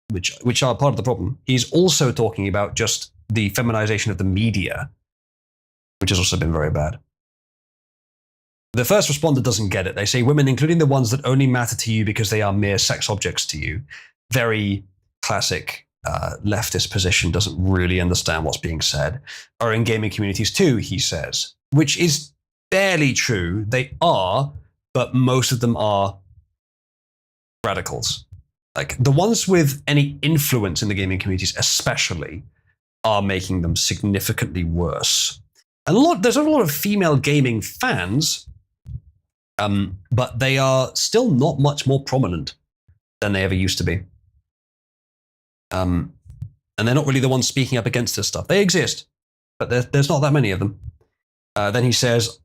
which are part of the problem. He's also talking about just the feminization of the media, which has also been very bad. The first responder doesn't get it. They say women, including the ones that only matter to you because they are mere sex objects to you. Very classic leftist position, doesn't really understand what's being said. Are in gaming communities too, he says, which is barely true. They are, but most of them are radicals. Like the ones with any influence in the gaming communities, especially, are making them significantly worse. And there's a lot of female gaming fans, but they are still not much more prominent than they ever used to be. And they're not really the ones speaking up against this stuff. They exist, but there's not that many of them. Then he says,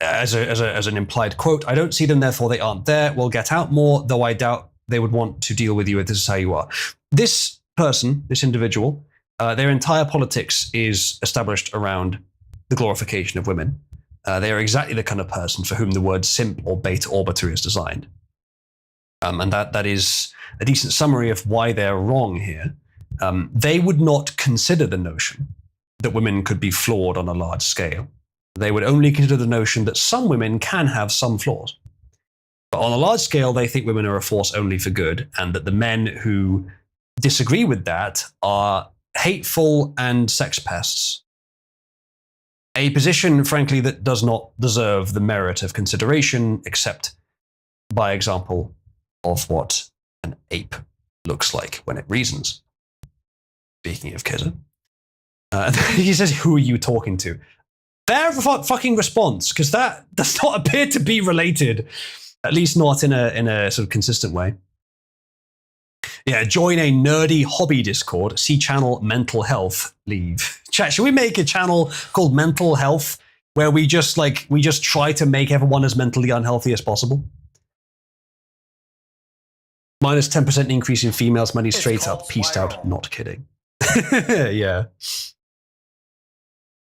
as an implied quote, I don't see them, therefore they aren't there. We'll get out more, though I doubt they would want to deal with you if this is how you are. This person, this individual, their entire politics is established around the glorification of women. They are exactly the kind of person for whom the word simp or beta orbiter is designed. And that is a decent summary of why they're wrong here. They would not consider the notion that women could be flawed on a large scale. They would only consider the notion that some women can have some flaws. But on a large scale, they think women are a force only for good, and that the men who disagree with that are hateful and sex pests. A position, frankly, that does not deserve the merit of consideration, except by example of what an ape looks like when it reasons. Speaking of Kizza. He says, who are you talking to? Fair fucking response, because that does not appear to be related, at least not in a sort of consistent way. Yeah, join a nerdy hobby Discord. See channel Mental Health. Leave. Chat, should we make a channel called Mental Health where we just try to make everyone as mentally unhealthy as possible? Minus 10% increase in females money straight up. Peaced out. Not kidding. Yeah.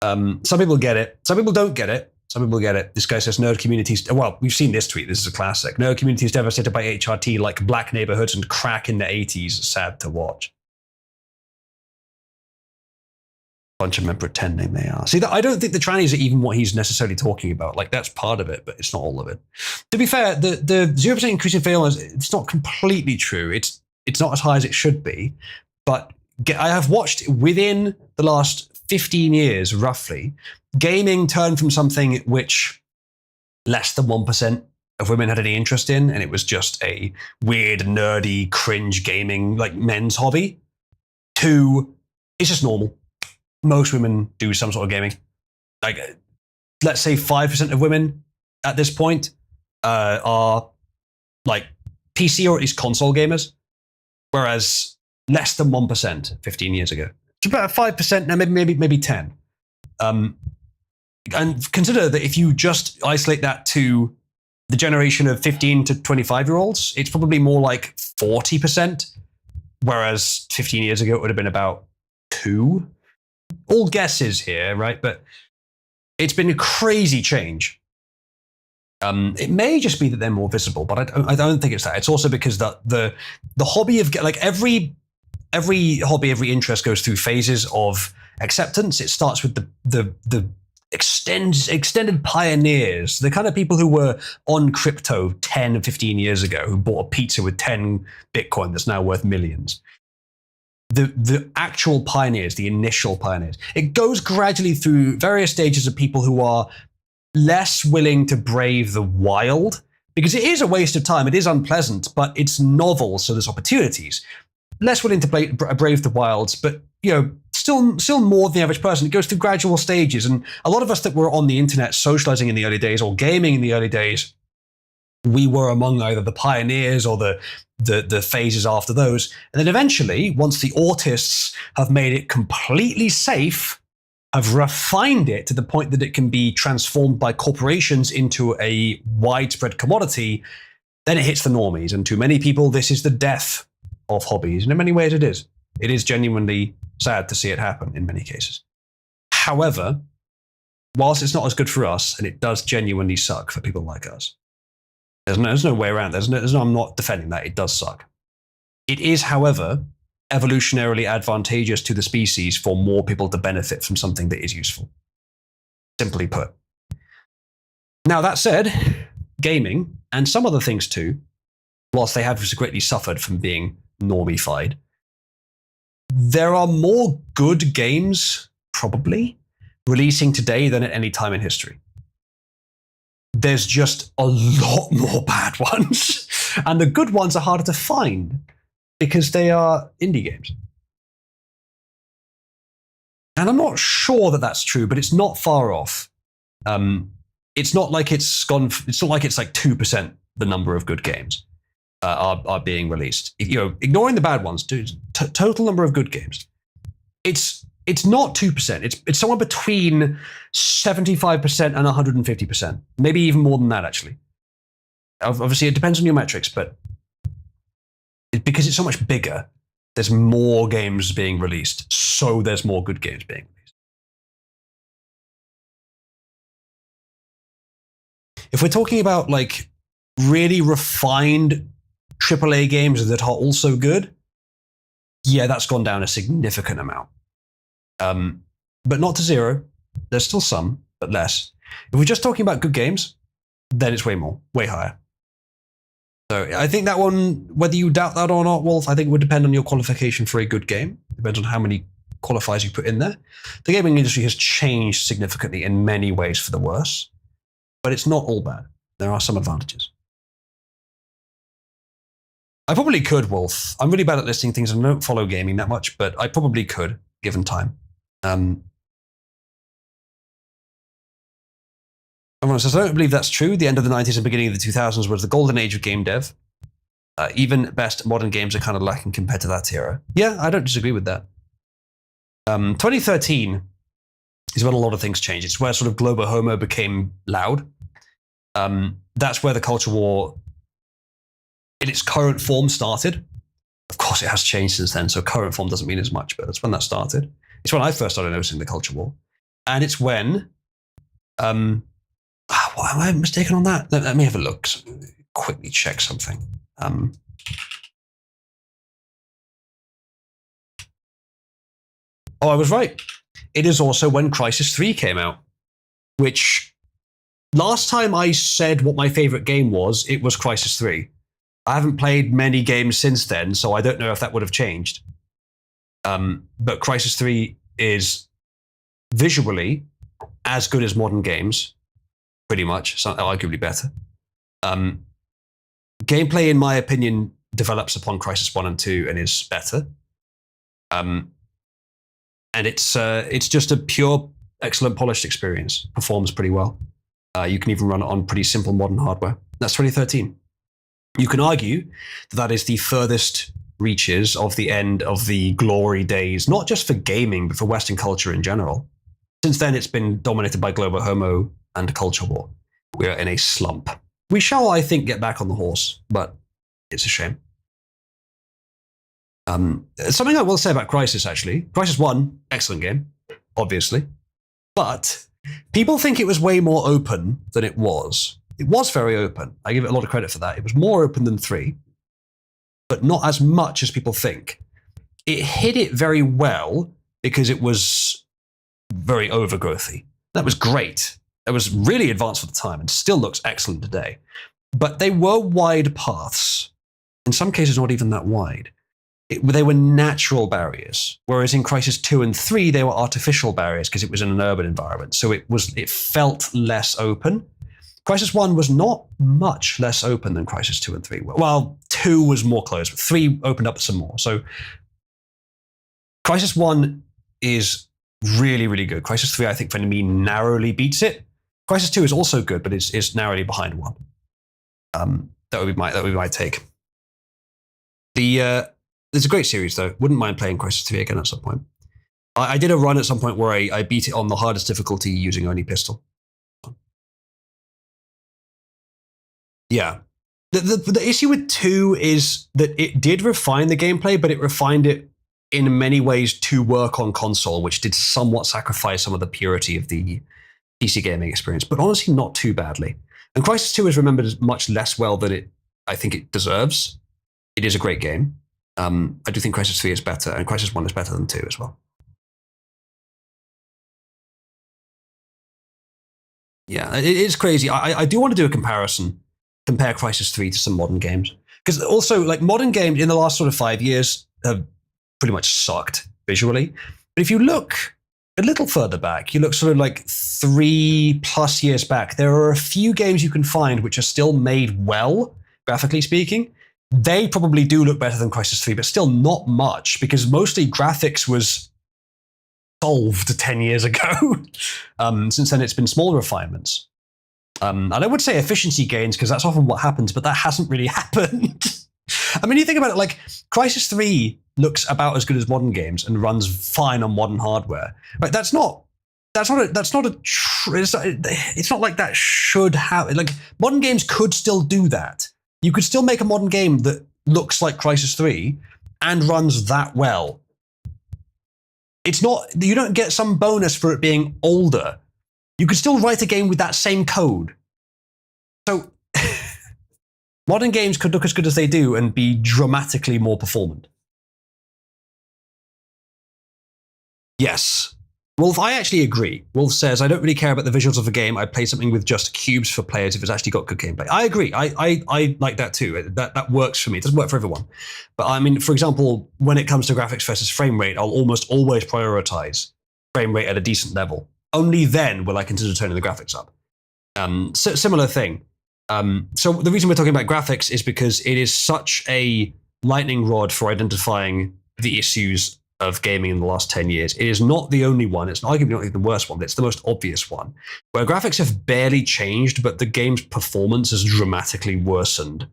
Some people get it. Some people don't get it. Some people get it. This guy says nerd communities. Well, we've seen this tweet. This is a classic. Nerd communities devastated by HRT like black neighborhoods and crack in the 80s. Sad to watch. bunch of men pretending they are. See, I don't think the trannies are even what he's necessarily talking about. Like, that's part of it, but it's not all of it. To be fair, the 0% increase in failures, it's not completely true. It's not as high as it should be. But I have watched within the last 15 years, roughly, gaming turn from something which less than 1% of women had any interest in, and it was just a weird, nerdy, cringe gaming, like men's hobby, to it's just normal. Most women do some sort of gaming. Like, let's say 5% of women at this point are like PC or at least console gamers, whereas less than 1% 15 years ago. It's about 5% now, maybe 10. And consider that if you just isolate that to the generation of 15 to 25-year-olds, it's probably more like 40%, whereas 15 years ago it would have been about 2%. All guesses here, right? But it's been a crazy change. It may just be that they're more visible, but I don't think it's that. It's also because the hobby of like every hobby, every interest goes through phases of acceptance. It starts with the extended pioneers, the kind of people who were on crypto 10 and 15 years ago, who bought a pizza with 10 Bitcoin that's now worth millions. The actual pioneers, the initial pioneers. It goes gradually through various stages of people who are less willing to brave the wild, because it is a waste of time. It is unpleasant, but it's novel, so there's opportunities. Less willing to brave the wilds, but still more than the average person. It goes through gradual stages, and a lot of us that were on the internet socializing in the early days or gaming in the early days, we were among either the pioneers or the phases after those. And then eventually, once the autists have made it completely safe, have refined it to the point that it can be transformed by corporations into a widespread commodity, then it hits the normies. And to many people, this is the death of hobbies. And in many ways it is. It is genuinely sad to see it happen in many cases. However, whilst it's not as good for us, and it does genuinely suck for people like us, there's no way around. I'm not defending that. It does suck. It is, however, evolutionarily advantageous to the species for more people to benefit from something that is useful. Simply put. Now, that said, gaming, and some other things too, whilst they have greatly suffered from being normified, there are more good games, probably, releasing today than at any time in history. There's just a lot more bad ones. And the good ones are harder to find because they are indie games. And I'm not sure that that's true, but it's not far off. It's not like it's like 2% the number of good games are being released. Ignoring the bad ones, total number of good games. It's not 2%. It's somewhere between 75% and 150%. Maybe even more than that, actually. Obviously, it depends on your metrics, but because it's so much bigger, there's more games being released, so there's more good games being released. If we're talking about like really refined AAA games that are also good, yeah, that's gone down a significant amount. But not to zero. There's still some, but less. If we're just talking about good games, then it's way more, way higher. So I think that one, whether you doubt that or not, Wolf, I think it would depend on your qualification for a good game. It depends on how many qualifiers you put in there. The gaming industry has changed significantly in many ways for the worse, but it's not all bad. There are some advantages. I probably could, Wolf. I'm really bad at listing things and I don't follow gaming that much, but I probably could, given time. Everyone says, I don't believe that's true. The end of the 90s and beginning of the 2000s was the golden age of game dev. Even best modern games are kind of lacking compared to that era. Yeah, I don't disagree with that. 2013 is when a lot of things changed. It's where sort of Globo Homo became loud. That's where the culture war in its current form started. Of course, it has changed since then, so current form doesn't mean as much, but that's when that started. It's when I first started noticing the culture war. And it's when... what, am I mistaken on that? Let me have a look. Quickly check something. I was right. it is also when Crysis 3 came out, which last time I said what my favorite game was, it was Crysis 3. I haven't played many games since then, so I don't know if that would have changed. But Crysis 3 is visually as good as modern games, pretty much, so arguably better. Gameplay, in my opinion, develops upon Crysis 1 and 2 and is better. And it's just a pure, excellent, polished experience. Performs pretty well. You can even run it on pretty simple modern hardware. That's 2013. You can argue that that is the furthest reaches of the end of the glory days, not just for gaming, but for Western culture in general. Since then, it's been dominated by global homo and culture war. We are in a slump. We shall, I think, get back on the horse, but it's a shame. Something I will say about Crysis, actually. Crysis 1, excellent game, obviously. But people think it was way more open than it was. It was very open. I give it a lot of credit for that. It was more open than 3, but not as much as people think. It hid it very well because it was very overgrowthy. That was great. It was really advanced for the time and still looks excellent today. But they were wide paths. In some cases, not even that wide. They were natural barriers, whereas in Crysis 2 and 3, they were artificial barriers because it was in an urban environment. So it felt less open. Crysis 1 was not much less open than Crysis 2 and 3 were. Well, 2 was more closed, but 3 opened up some more. So Crysis 1 is really, really good. Crysis 3, I think, for me, narrowly beats it. Crysis 2 is also good, but it's narrowly behind 1. That would be my take. It's a great series, though. Wouldn't mind playing Crysis 3 again at some point. I did a run at some point where I beat it on the hardest difficulty using only pistol. Yeah. The issue with 2 is that it did refine the gameplay, but it refined it in many ways to work on console, which did somewhat sacrifice some of the purity of the PC gaming experience, but honestly not too badly. And Crysis 2 is remembered much less well than I think it deserves. It is a great game. I do think Crysis 3 is better, and Crysis 1 is better than 2 as well. Yeah, it is crazy. I do want to do a comparison, compare Crysis 3 to some modern games. Because also, like, modern games in the last sort of 5 years have pretty much sucked visually. But if you look a little further back, you look sort of like 3+ years back, there are a few games you can find which are still made well, graphically speaking. They probably do look better than Crysis 3, but still not much, because mostly graphics was solved 10 years ago. Since then, it's been small refinements. And I would say efficiency gains, because that's often what happens, but that hasn't really happened. I mean, you think about it, like, Crysis 3 looks about as good as modern games and runs fine on modern hardware. Right? It's not like that should have, like, modern games could still do that. You could still make a modern game that looks like Crysis 3 and runs that well. It's not, you don't get some bonus for it being older. You could still write a game with that same code. So modern games could look as good as they do and be dramatically more performant. Yes. Wolf, I actually agree. Wolf says, I don't really care about the visuals of the game. I play something with just cubes for players if it's actually got good gameplay. I agree. I like that too. That works for me. It doesn't work for everyone. But I mean, for example, when it comes to graphics versus frame rate, I'll almost always prioritize frame rate at a decent level. Only then will I consider turning the graphics up. Similar thing. So the reason we're talking about graphics is because it is such a lightning rod for identifying the issues of gaming in the last 10 years. It is not the only one. It's arguably not even the worst one, but it's the most obvious one, where graphics have barely changed, but the game's performance has dramatically worsened.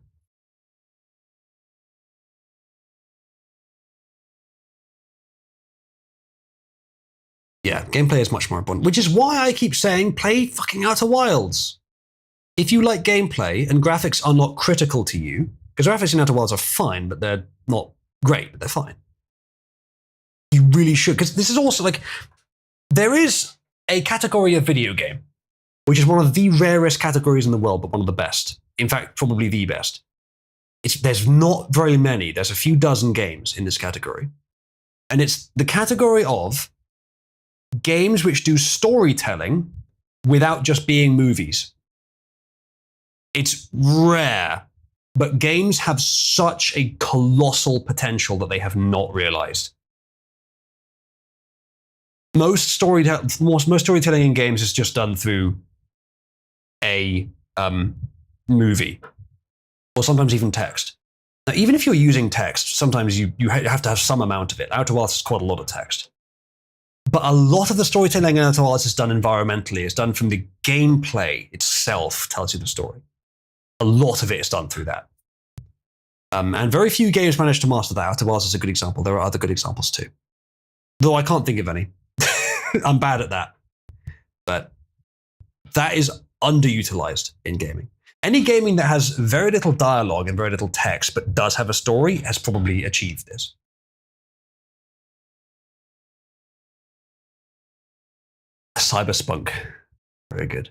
Yeah, gameplay is much more important, which is why I keep saying play fucking Outer Wilds. If you like gameplay and graphics are not critical to you, because graphics in Outer Wilds are fine, but they're not great, but they're fine. You really should, because this is also like, there is a category of video game, which is one of the rarest categories in the world, but one of the best. In fact, probably the best. There's not very many. There's a few dozen games in this category. And it's the category of games which do storytelling without just being movies. It's rare, but games have such a colossal potential that they have not realized. Most storytelling in games is just done through a movie, or sometimes even text. Now, even if you're using text, sometimes you have to have some amount of it. Outer Wilds is quite a lot of text. But a lot of the storytelling in Outer Wilds is done environmentally. It's done from the gameplay itself, tells you the story. A lot of it is done through that. And very few games manage to master that. Outer Wilds is a good example. There are other good examples too. Though I can't think of any. I'm bad at that. But that is underutilized in gaming. Any gaming that has very little dialogue and very little text but does have a story has probably achieved this. Cyberspunk. Very good.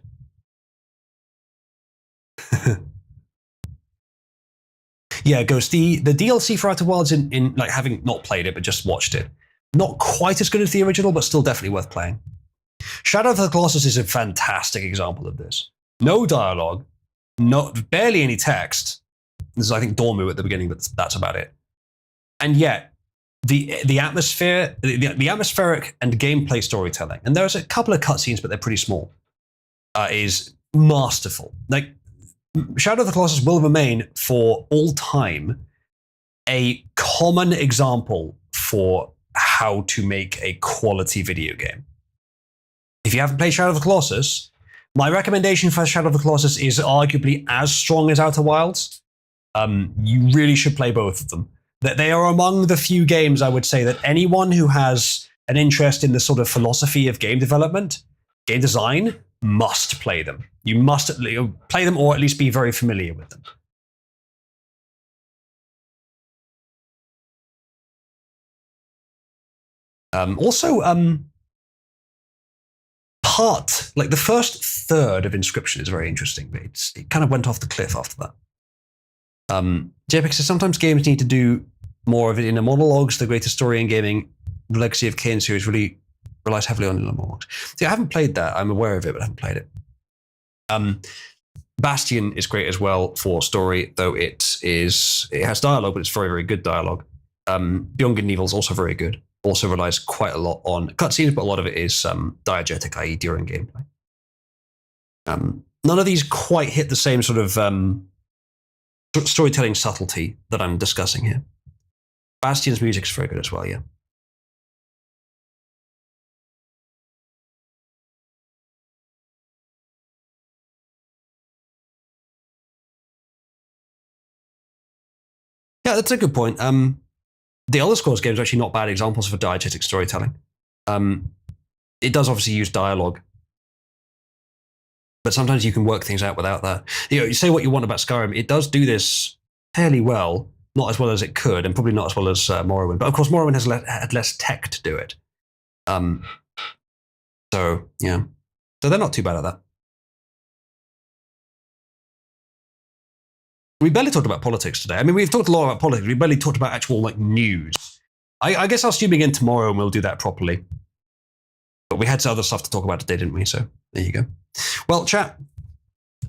Yeah, Ghost. The DLC for Outer Wilds in like having not played it but just watched it. Not quite as good as the original, but still definitely worth playing. Shadow of the Colossus is a fantastic example of this. No dialogue, barely any text. This is, I think, Dormu at the beginning, but that's about it. And yet, the atmosphere, the atmospheric and gameplay storytelling, and there's a couple of cutscenes, but they're pretty small, is masterful. Like, Shadow of the Colossus will remain for all time a common example for how to make a quality video game. If you haven't played Shadow of the Colossus, my recommendation for Shadow of the Colossus is arguably as strong as Outer Wilds. You really should play both of them. That they are among the few games I would say that anyone who has an interest in the sort of philosophy of game development, game design, must play them. You must play them or at least be very familiar with them. Like the first third of Inscription is very interesting, but it kind of went off the cliff after that. JPEG says sometimes games need to do more of it in the monologues. The greatest story in gaming, the Legacy of Kain series, really relies heavily on the monologues. See, I haven't played that. I'm aware of it, but I haven't played it. Bastion is great as well for story, though it has dialogue, but it's very, very good dialogue. Beyond Good and Evil is also very good. Also relies quite a lot on cutscenes, but a lot of it is diegetic, i.e. during gameplay. None of these quite hit the same sort of storytelling subtlety that I'm discussing here. Bastion's music is very good as well, yeah. Yeah, that's a good point. The Elder Scrolls games are actually not bad examples for diegetic storytelling. It does obviously use dialogue, but sometimes you can work things out without that. You say what you want about Skyrim, it does do this fairly well, not as well as it could, and probably not as well as Morrowind. But of course, Morrowind has had less tech to do it. So yeah, so they're not too bad at that. We barely talked about politics today. I mean, we've talked a lot about politics. We barely talked about actual like news. I guess I'll stream again tomorrow and we'll do that properly. But we had some other stuff to talk about today, didn't we? So there you go. Well, chat,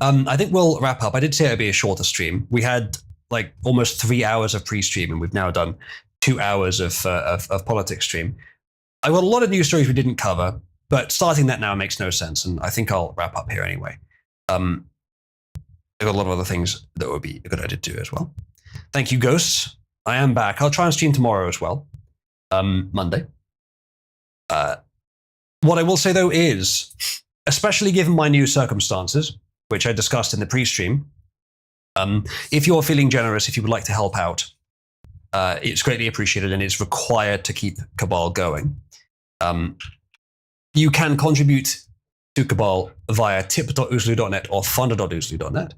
I think we'll wrap up. I did say it'd be a shorter stream. We had like almost 3 hours of pre-stream, and we've now done 2 hours of politics stream. I got a lot of news stories we didn't cover, but starting that now makes no sense, and I think I'll wrap up here anyway. I've got a lot of other things that would be a good idea to do as well. Thank you, Ghosts. I am back. I'll try and stream tomorrow as well, Monday. What I will say, though, is, especially given my new circumstances, which I discussed in the pre-stream, if you're feeling generous, if you would like to help out, it's greatly appreciated and it's required to keep Cabal going. You can contribute to Cabal via tip.oozlu.net or funder.oozlu.net.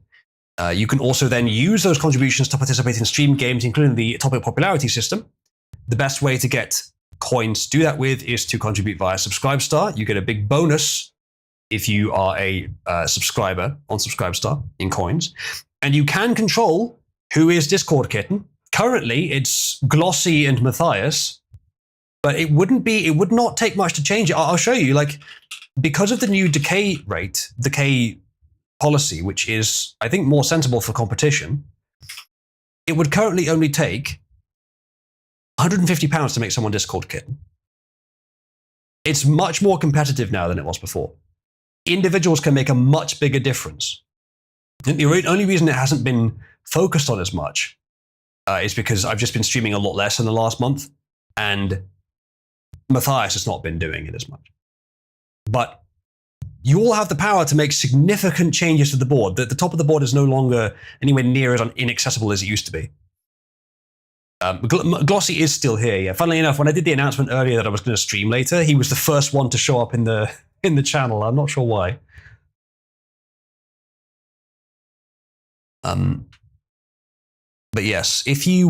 You can also then use those contributions to participate in stream games, including the topic popularity system. The best way to get coins to do that with is to contribute via Subscribestar. You get a big bonus if you are a subscriber on Subscribestar in coins. And you can control who is Discord Kitten. Currently, it's Glossy and Matthias. But it would not take much to change it. I'll show you, like, because of the new decay policy, which is, I think, more sensible for competition, it would currently only take £150 to make someone Discord kitten. It's much more competitive now than it was before. Individuals can make a much bigger difference. And the only reason it hasn't been focused on as much is because I've just been streaming a lot less in the last month, and Matthias has not been doing it as much. But you all have the power to make significant changes to the board. The top of the board is no longer anywhere near as inaccessible as it used to be. Glossy is still here, yeah. Funnily enough, when I did the announcement earlier that I was going to stream later, he was the first one to show up in the channel. I'm not sure why. But yes, if you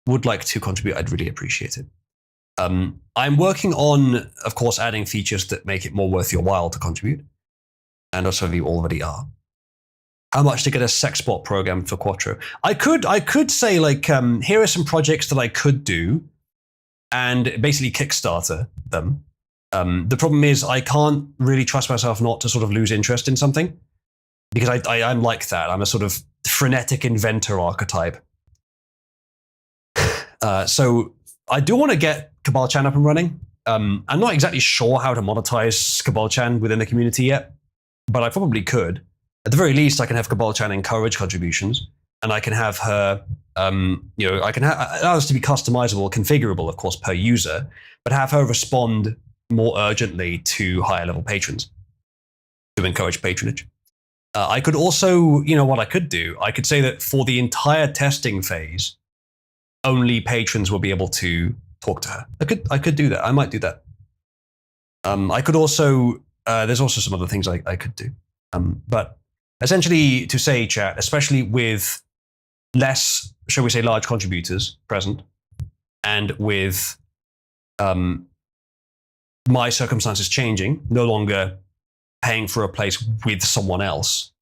would like to contribute, I'd really appreciate it. I'm working on, of course, adding features that make it more worth your while to contribute, and also if you already are. How much to get a sex bot program for Quattro? I could say, like, here are some projects that I could do, and basically Kickstarter them. The problem is I can't really trust myself not to sort of lose interest in something, because I'm like that. I'm a sort of frenetic inventor archetype. So I do want to get Cabal Chan up and running. I'm not exactly sure how to monetize Cabal Chan within the community yet, but I probably could. At the very least, I can have Cabal Chan encourage contributions, and I can have her, I can allow this to be customizable, configurable, of course, per user, but have her respond more urgently to higher level patrons to encourage patronage. I could also, what I could do? I could say that for the entire testing phase, only patrons will be able to talk to her. I could do that. I might do that. I could also, there's also some other things I could do. But essentially, to say, chat, especially with less, shall we say, large contributors present, and with my circumstances changing, no longer paying for a place with someone else,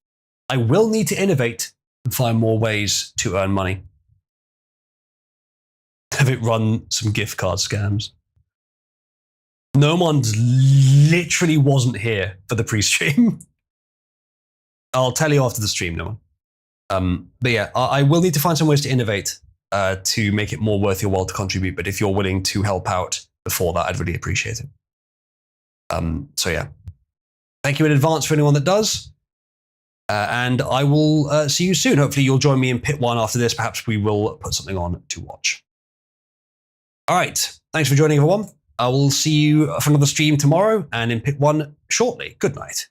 I will need to innovate and find more ways to earn money. Have it run some gift card scams. Nomon literally wasn't here for the pre-stream. I'll tell you after the stream, Nomon. But yeah, I will need to find some ways to innovate to make it more worth your while to contribute. But if you're willing to help out before that, I'd really appreciate it. So yeah, thank you in advance for anyone that does. And I will see you soon. Hopefully you'll join me in Pit 1 after this. Perhaps we will put something on to watch. All right. Thanks for joining, everyone. I will see you for another stream tomorrow and in Pit 1 shortly. Good night.